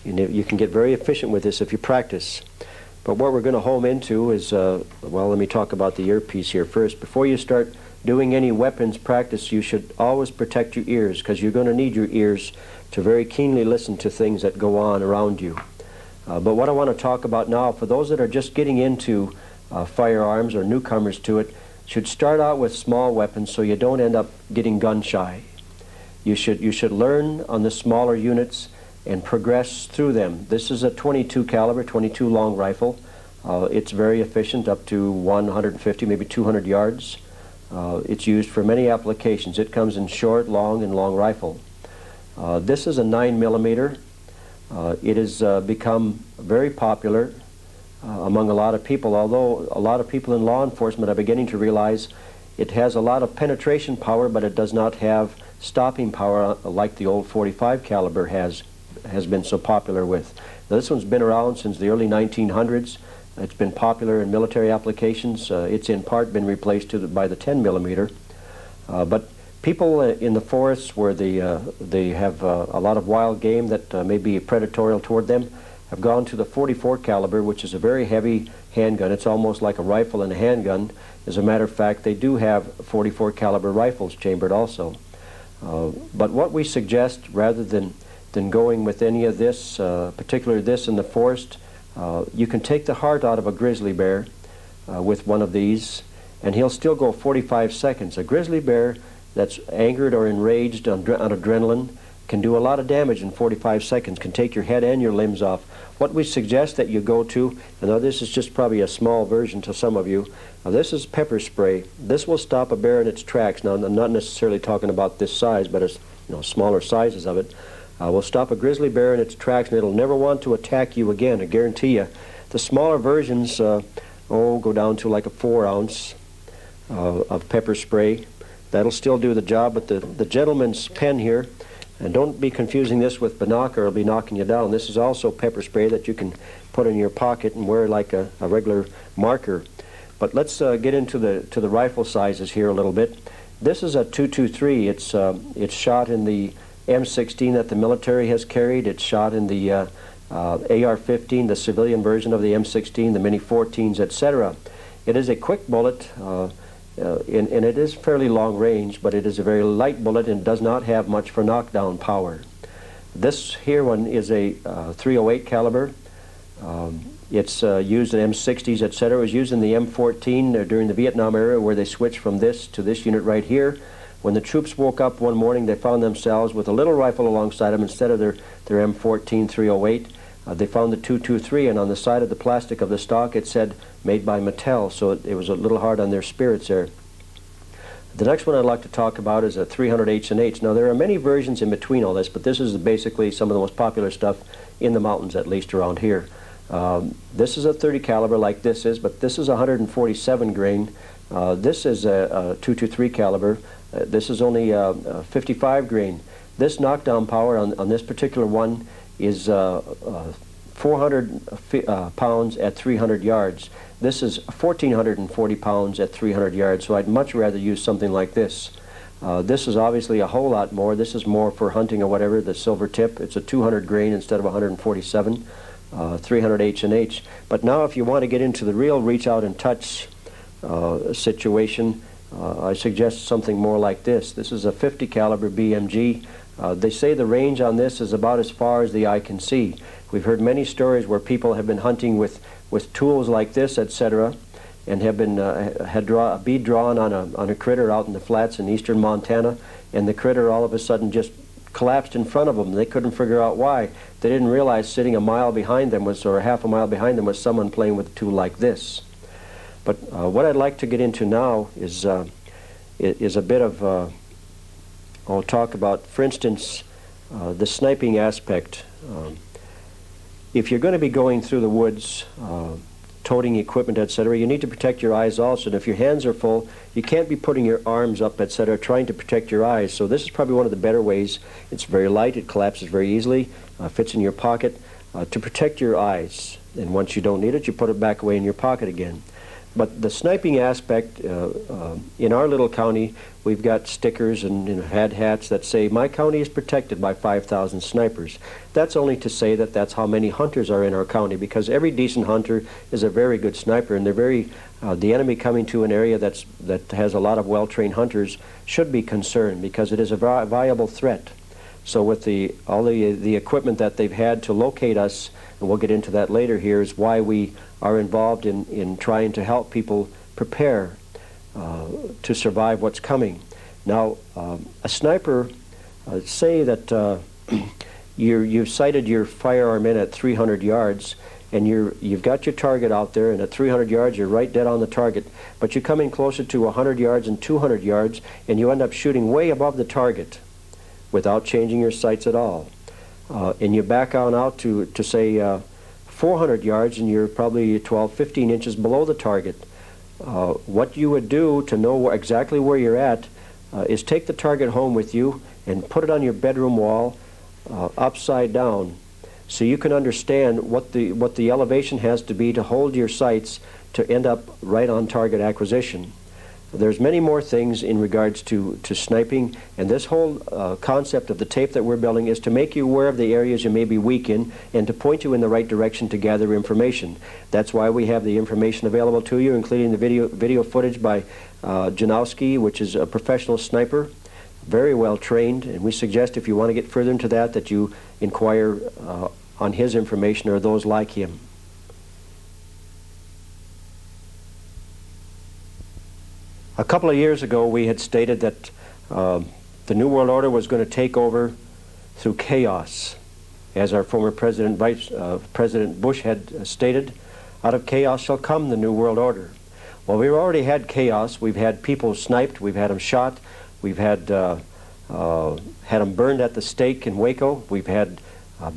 And you can get very efficient with this if you practice. But what we're going to home into is, well, let me talk about the earpiece here first. Before you start doing any weapons practice, you should always protect your ears, because you're going to need your ears to very keenly listen to things that go on around you. But what I want to talk about now, for those that are just getting into firearms or newcomers to it, should start out with small weapons so you don't end up getting gun shy. You should learn on the smaller units and progress through them. This is a 22 caliber, 22 long rifle. It's very efficient, up to 150, maybe 200 yards. It's used for many applications. It comes in short, long, and long rifle. This is a 9mm. It has become very popular among a lot of people, although a lot of people in law enforcement are beginning to realize it has a lot of penetration power, but it does not have stopping power like the old 45 caliber has been so popular with. Now, this one's been around since the early 1900s. It's been popular in military applications. It's in part been replaced by the 10mm. But people in the forests where they have a lot of wild game that may be predatorial toward them have gone to the 44 caliber, which is a very heavy handgun. It's almost like a rifle and a handgun. As a matter of fact, they do have 44 caliber rifles chambered also. But what we suggest, rather than going with any of this, particularly this in the forest, you can take the heart out of a grizzly bear with one of these, and he'll still go 45 seconds. A grizzly bear that's angered or enraged on adrenaline can do a lot of damage in 45 seconds, can take your head and your limbs off. What we suggest that you go to, and now this is just probably a small version to some of you, this is pepper spray. This will stop a bear in its tracks. Now, I'm not necessarily talking about this size, but it's, smaller sizes of it. Will stop a grizzly bear in its tracks, and it'll never want to attack you again. I guarantee you The smaller versions go down to like a 4-ounce of pepper spray. That'll still do the job, but the gentleman's pen here, and don't be confusing this with binoc or it'll be knocking you down. This is also pepper spray that you can put in your pocket and wear like a regular marker. But let's get into the rifle sizes here a little bit. This is a 223. It's shot in the M16 that the military has carried. It's shot in the AR-15, the civilian version of the M16, the Mini 14s, etc. It is a quick bullet, and it is fairly long range, but it is a very light bullet and does not have much for knockdown power. This here one is a 308 caliber. It's used in M60s, etc. It was used in the M14 during the Vietnam era, where they switched from this to this unit right here. When the troops woke up one morning, they found themselves with a little rifle alongside them instead of their M14 308. They found the 223, and on the side of the plastic of the stock it said made by Mattel, so it was a little hard on their spirits there. The next one I'd like to talk about is a 300 H&H. Now there are many versions in between all this, but this is basically some of the most popular stuff in the mountains, at least around here. This is a 30 caliber like this is, but this is 147 grain. This is a 223 caliber. This is only 55 grain. This knockdown power on this particular one is 400 pounds at 300 yards. This is 1,440 pounds at 300 yards, so I'd much rather use something like this. This is obviously a whole lot more. This is more for hunting or whatever, the silver tip. It's a 200 grain instead of 147, 300 H&H. But now if you want to get into the real reach out and touch situation, I suggest something more like this. This is a 50 caliber BMG. They say the range on this is about as far as the eye can see. We've heard many stories where people have been hunting with tools like this, etc., and have been had a bead drawn on a critter out in the flats in eastern Montana, and the critter all of a sudden just collapsed in front of them. They couldn't figure out why. They didn't realize sitting a mile behind them was, or half a mile behind them, was someone playing with a tool like this. But what I'd like to get into now is a bit of I'll talk about, for instance, the sniping aspect. If you're going to be going through the woods, toting equipment, etc., you need to protect your eyes also. And if your hands are full, you can't be putting your arms up, etc., trying to protect your eyes. So this is probably one of the better ways. It's very light, it collapses very easily, fits in your pocket, to protect your eyes. And once you don't need it, you put it back away in your pocket again. But the sniping aspect, in our little county, we've got stickers and had hats that say, "My county is protected by 5,000 snipers." That's only to say that that's how many hunters are in our county, because every decent hunter is a very good sniper, and they're very, the enemy coming to an area that has a lot of well-trained hunters should be concerned, because it is a viable threat. So with all the equipment that they've had to locate us, and we'll get into that later here, is why we are involved in trying to help people prepare to survive what's coming. Now, a sniper, say that you've sighted your firearm in at 300 yards, and you've got your target out there, and at 300 yards you're right dead on the target, but you come in closer to 100 yards and 200 yards, and you end up shooting way above the target without changing your sights at all. And you back on out to say 400 yards, and you're probably 12, 15 inches below the target. What you would do to know exactly where you're at is take the target home with you and put it on your bedroom wall upside down, so you can understand what the elevation has to be to hold your sights to end up right on target acquisition. There's many more things in regards to sniping, and this whole concept of the tape that we're building is to make you aware of the areas you may be weak in and to point you in the right direction to gather information. That's why we have the information available to you, including the video footage by Janowski, which is a professional sniper, very well trained, and we suggest if you want to get further into that you inquire on his information or those like him. A couple of years ago, we had stated that the New World Order was going to take over through chaos. As our former President Bush had stated, out of chaos shall come the New World Order. Well, we've already had chaos. We've had people sniped. We've had them shot. We've had them burned at the stake in Waco. We've had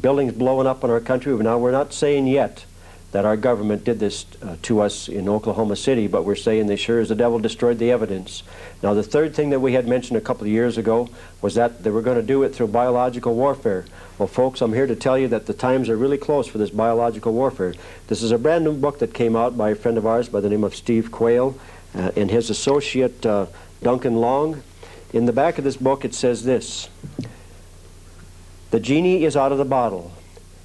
buildings blowing up in our country. Now, we're not saying yet that our government did this to us in Oklahoma City, but we're saying they sure as the devil destroyed the evidence. Now, the third thing that we had mentioned a couple of years ago was that they were going to do it through biological warfare. Well, folks, I'm here to tell you that the times are really close for this biological warfare. This is a brand new book that came out by a friend of ours by the name of Steve Quayle and his associate Duncan Long. In the back of this book it says this: "The genie is out of the bottle.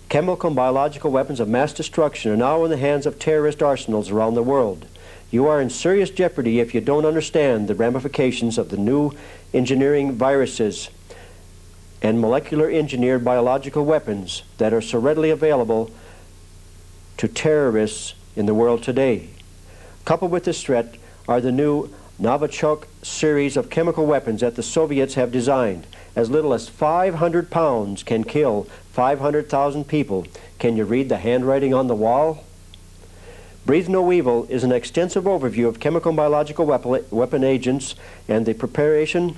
Chemical and biological weapons of mass destruction are now in the hands of terrorist arsenals around the world. You are in serious jeopardy if you don't understand the ramifications of the new engineering viruses and molecular engineered biological weapons that are so readily available to terrorists in the world today. Coupled with this threat are the new Novichok series of chemical weapons that the Soviets have designed. As little as 500 pounds can kill 500,000 people. Can you read the handwriting on the wall? Breathe No Evil is an extensive overview of chemical and biological weapon agents and the preparation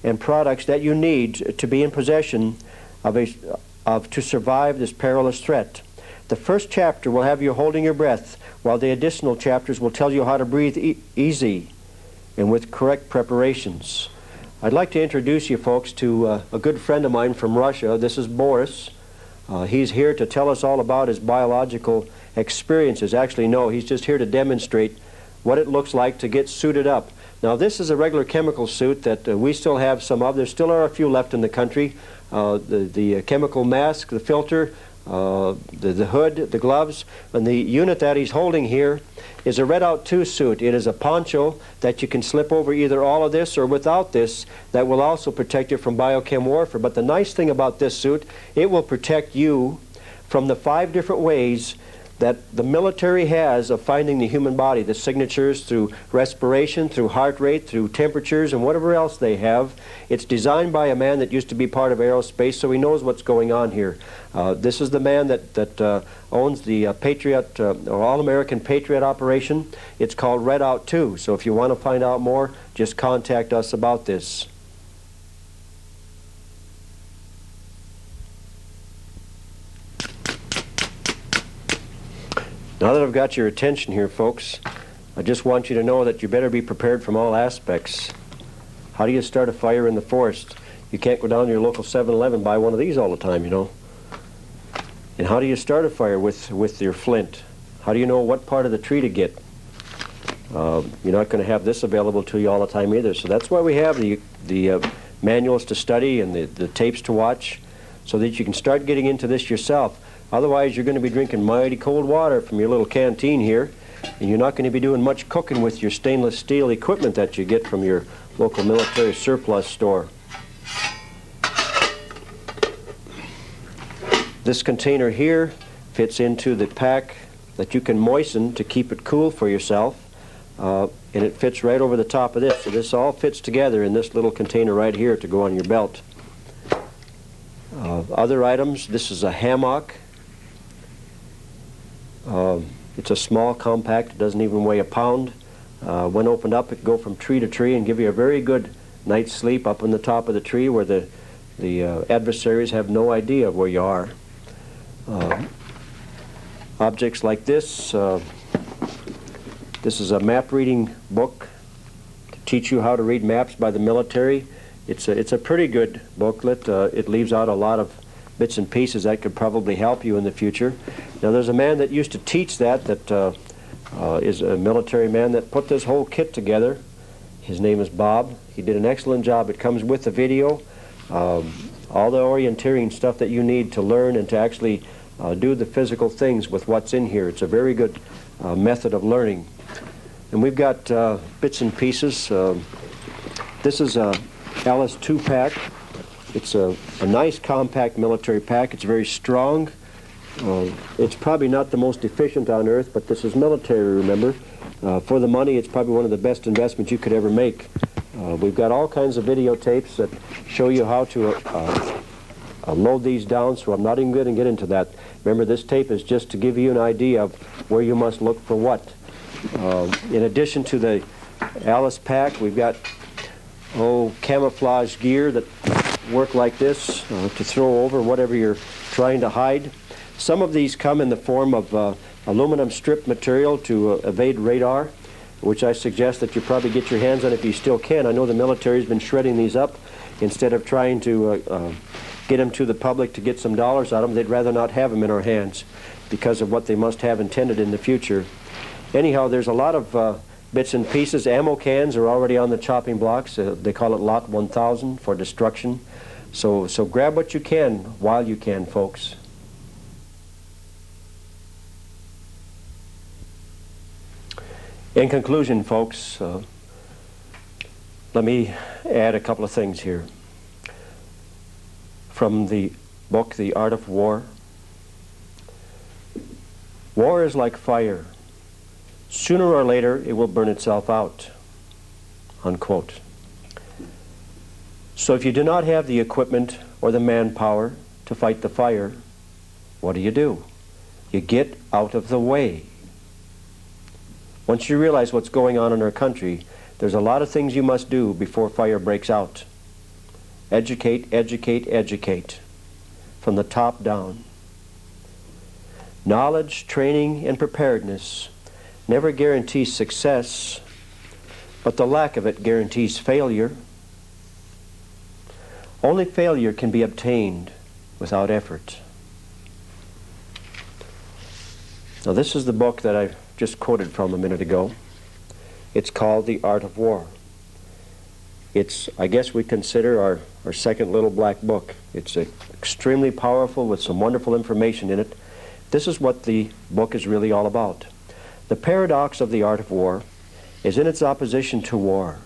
and products that you need to be in possession of to survive this perilous threat. The first chapter will have you holding your breath, while the additional chapters will tell you how to breathe easy and with correct preparations." I'd like to introduce you folks to a good friend of mine from Russia. This is Boris. He's here to tell us all about his biological experiences. Actually, no, he's just here to demonstrate what it looks like to get suited up. Now, this is a regular chemical suit that we still have some of. There still are a few left in the country. The chemical mask, the filter, the hood, the gloves, and the unit that he's holding here is a Redout 2 suit. It is a poncho that you can slip over either all of this or without this, that will also protect you from biochem warfare. But the nice thing about this suit, it will protect you from the 5 different ways that the military has of finding the human body, the signatures through respiration, through heart rate, through temperatures, and whatever else they have. It's designed by a man that used to be part of aerospace, so he knows what's going on here. This is the man that owns the Patriot, or All-American Patriot operation. It's called Redout 2, so if you want to find out more, just contact us about this. Now that I've got your attention here, folks, I just want you to know that you better be prepared from all aspects. How do you start a fire in the forest? You can't go down to your local 7-Eleven and buy one of these all the time, you know. And how do you start a fire with your flint? How do you know what part of the tree to get? You're not going to have this available to you all the time either. So that's why we have the manuals to study and the tapes to watch, so that you can start getting into this yourself. Otherwise, you're going to be drinking mighty cold water from your little canteen here, and you're not going to be doing much cooking with your stainless steel equipment that you get from your local military surplus store. This container here fits into the pack that you can moisten to keep it cool for yourself, and it fits right over the top of this. So this all fits together in this little container right here to go on your belt. Other items, this is a hammock. It's a small, compact, it doesn't even weigh a pound. When opened up, it can go from tree to tree and give you a very good night's sleep up on the top of the tree where the adversaries have no idea where you are. Objects like this, this is a map reading book to teach you how to read maps by the military. It's a pretty good booklet. It leaves out a lot of bits and pieces that could probably help you in the future. Now, there's a man that used to teach that is a military man that put this whole kit together. His name is Bob. He did an excellent job. It comes with the video, all the orienteering stuff that you need to learn and to actually do the physical things with what's in here. It's a very good method of learning. And we've got bits and pieces. This is a Alice 2-pack. It's a nice compact military pack. It's very strong. It's probably not the most efficient on earth, but this is military, remember. For the money, it's probably one of the best investments you could ever make. We've got all kinds of videotapes that show you how to load these down, so I'm not even going to get into that. Remember, this tape is just to give you an idea of where you must look for what. In addition to the Alice pack, we've got camouflage gear that work like this to throw over whatever you're trying to hide. Some of these come in the form of aluminum strip material to evade radar, which I suggest that you probably get your hands on if you still can. I know the military's been shredding these up instead of trying to get them to the public to get some dollars out of them. They'd rather not have them in our hands because of what they must have intended in the future. Anyhow, there's a lot of bits and pieces. Ammo cans are already on the chopping blocks. They call it Lot 1000 for destruction. So grab what you can while you can, folks. In conclusion, folks, let me add a couple of things here. From the book, The Art of War. War is like fire. Sooner or later, it will burn itself out, unquote. So if you do not have the equipment or the manpower to fight the fire, what do? You get out of the way. Once you realize what's going on in our country, there's a lot of things you must do before fire breaks out. Educate, educate, educate, from the top down. Knowledge, training, and preparedness never guarantees success, but the lack of it guarantees failure. Only failure can be obtained without effort. Now, this is the book that I just quoted from a minute ago. It's called The Art of War. It's, I guess we consider our second little black book. It's extremely powerful with some wonderful information in it. This is what the book is really all about. The paradox of the art of war is in its opposition to war.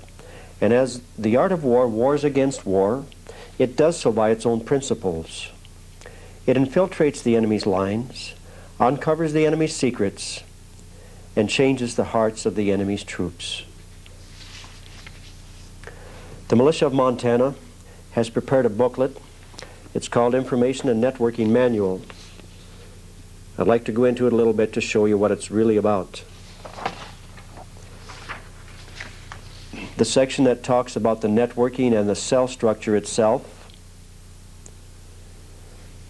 And as the art of war wars against war, it does so by its own principles. It infiltrates the enemy's lines, uncovers the enemy's secrets, and changes the hearts of the enemy's troops. The Militia of Montana has prepared a booklet. It's called Information and Networking Manual. I'd like to go into it a little bit to show you what it's really about. The section that talks about the networking and the cell structure itself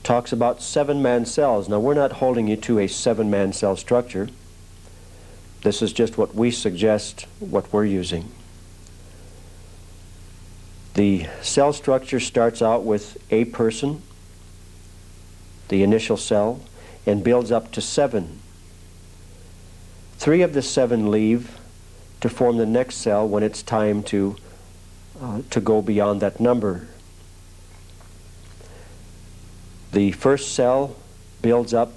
talks about 7-man cells. Now, we're not holding you to a 7-man cell structure. This is just what we suggest, what we're using. The cell structure starts out with a person, the initial cell, and builds up to 7. 3 of the 7 leave to form the next cell when it's time to go beyond that number. The first cell builds up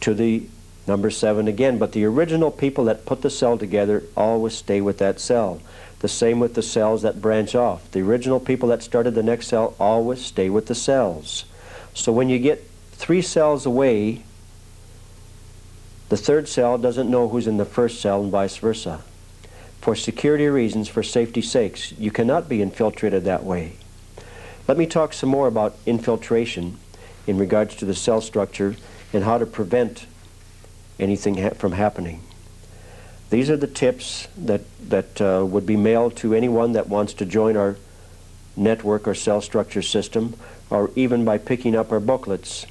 to the number 7 again, but the original people that put the cell together always stay with that cell. The same with the cells that branch off. The original people that started the next cell always stay with the cells. So when you get 3 cells away, the third cell doesn't know who's in the first cell and vice versa. For security reasons, for safety's sakes, you cannot be infiltrated that way. Let me talk some more about infiltration in regards to the cell structure and how to prevent anything from happening. These are the tips that would be mailed to anyone that wants to join our network or cell structure system, or even by picking up our booklets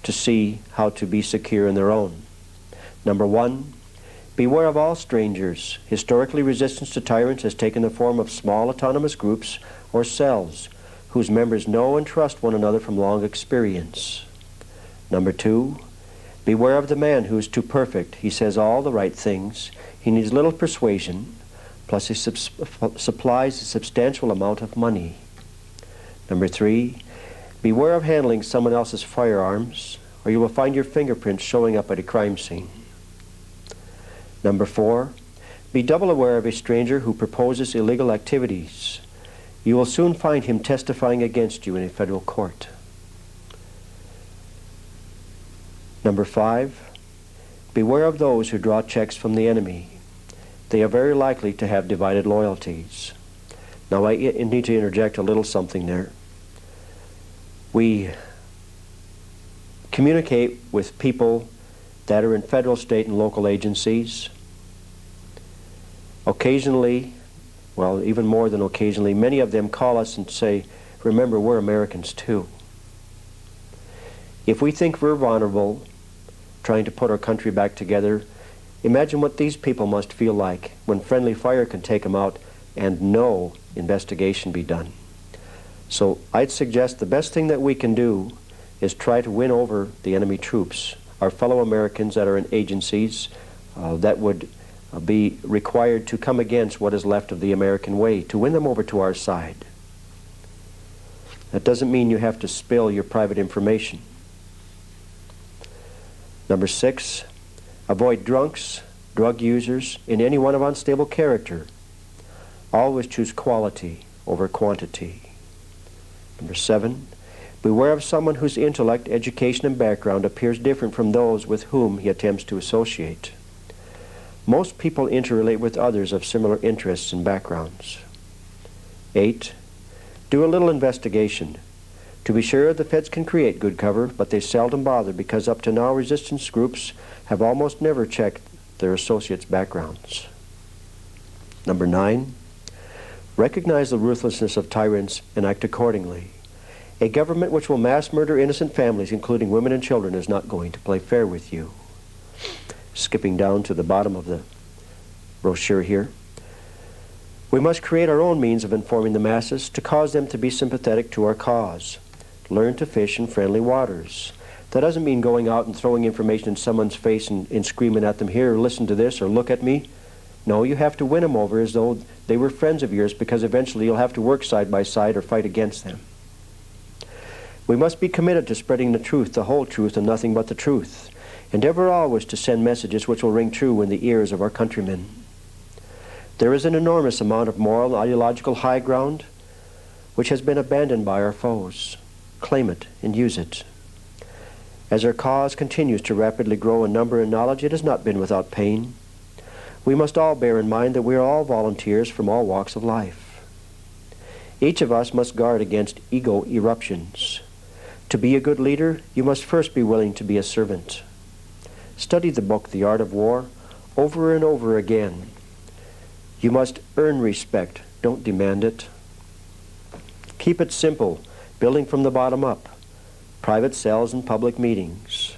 to see how to be secure in their own. Number 1, beware of all strangers. Historically, resistance to tyrants has taken the form of small autonomous groups or cells whose members know and trust one another from long experience. Number 2, beware of the man who is too perfect. He says all the right things. He needs little persuasion, plus he supplies a substantial amount of money. Number 3, beware of handling someone else's firearms, or you will find your fingerprints showing up at a crime scene. Number 4, be double aware of a stranger who proposes illegal activities. You will soon find him testifying against you in a federal court. Number 5, beware of those who draw checks from the enemy. They are very likely to have divided loyalties. Now, I need to interject a little something there. We communicate with people that are in federal, state, and local agencies. Occasionally, well, even more than occasionally, many of them call us and say, remember, we're Americans too. If we think we're vulnerable, trying to put our country back together. Imagine what these people must feel like when friendly fire can take them out and no investigation be done. So I'd suggest the best thing that we can do is try to win over the enemy troops, our fellow Americans that are in agencies that would be required to come against what is left of the American way, to win them over to our side. That doesn't mean you have to spill your private information. Number 6, avoid drunks, drug users, and anyone of unstable character. Always choose quality over quantity. Number 7, beware of someone whose intellect, education, and background appears different from those with whom he attempts to associate. Most people interrelate with others of similar interests and backgrounds. 8, do a little investigation. To be sure, the feds can create good cover, but they seldom bother because up to now resistance groups have almost never checked their associates' backgrounds. Number 9, recognize the ruthlessness of tyrants and act accordingly. A government which will mass murder innocent families, including women and children, is not going to play fair with you. Skipping down to the bottom of the brochure here. We must create our own means of informing the masses to cause them to be sympathetic to our cause. Learn to fish in friendly waters. That doesn't mean going out and throwing information in someone's face and screaming at them, here, listen to this, or look at me. No, you have to win them over as though they were friends of yours, because eventually you'll have to work side by side or fight against them. We must be committed to spreading the truth, the whole truth, and nothing but the truth. Endeavor always to send messages which will ring true in the ears of our countrymen. There is an enormous amount of moral and ideological high ground which has been abandoned by our foes. Claim it and use it. As our cause continues to rapidly grow in number and knowledge, it has not been without pain. We must all bear in mind that we are all volunteers from all walks of life. Each of us must guard against ego eruptions. To be a good leader, you must first be willing to be a servant. Study the book, The Art of War, over and over again. You must earn respect, don't demand it. Keep it simple, building from the bottom up. Private cells and public meetings.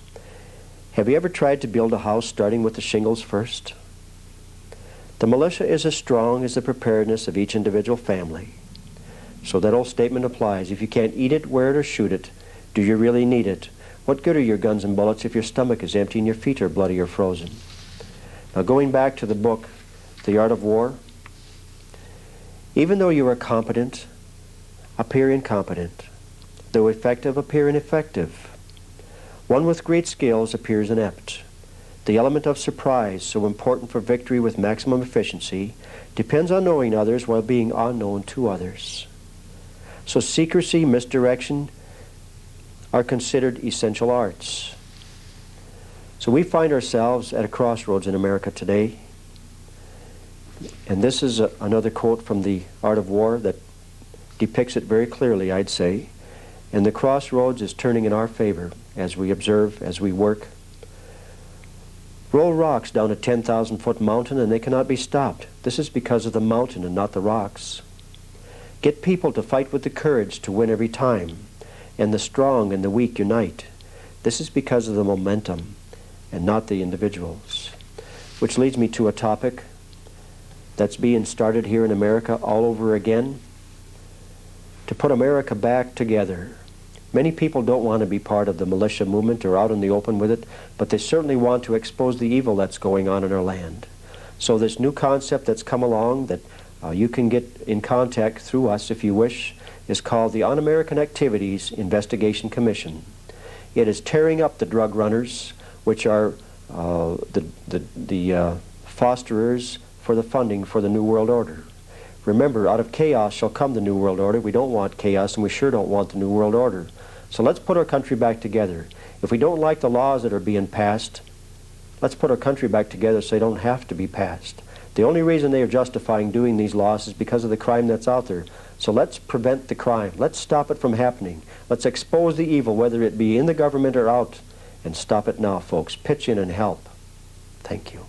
Have you ever tried to build a house starting with the shingles first? The militia is as strong as the preparedness of each individual family. So that old statement applies. If you can't eat it, wear it, or shoot it, do you really need it? What good are your guns and bullets if your stomach is empty and your feet are bloody or frozen? Now, going back to the book, The Art of War, even though you are competent, appear incompetent. Though effective, appear ineffective. One with great skills appears inept. The element of surprise, so important for victory with maximum efficiency, depends on knowing others while being unknown to others. So secrecy, misdirection are considered essential arts. So we find ourselves at a crossroads in America today. And this is another quote from The Art of War that depicts it very clearly, I'd say. And the crossroads is turning in our favor as we observe, as we work. Roll rocks down a 10,000-foot mountain and they cannot be stopped. This is because of the mountain and not the rocks. Get people to fight with the courage to win every time, and the strong and the weak unite. This is because of the momentum and not the individuals. Which leads me to a topic that's being started here in America all over again, to put America back together. Many people don't want to be part of the militia movement or out in the open with it, but they certainly want to expose the evil that's going on in our land. So this new concept that's come along that you can get in contact through us if you wish is called the Un-American Activities Investigation Commission. It is tearing up the drug runners, which are the fosterers for the funding for the New World Order. Remember, out of chaos shall come the New World Order. We don't want chaos, and we sure don't want the New World Order. So let's put our country back together. If we don't like the laws that are being passed, let's put our country back together so they don't have to be passed. The only reason they are justifying doing these laws is because of the crime that's out there. So let's prevent the crime. Let's stop it from happening. Let's expose the evil, whether it be in the government or out, and stop it now, folks. Pitch in and help. Thank you.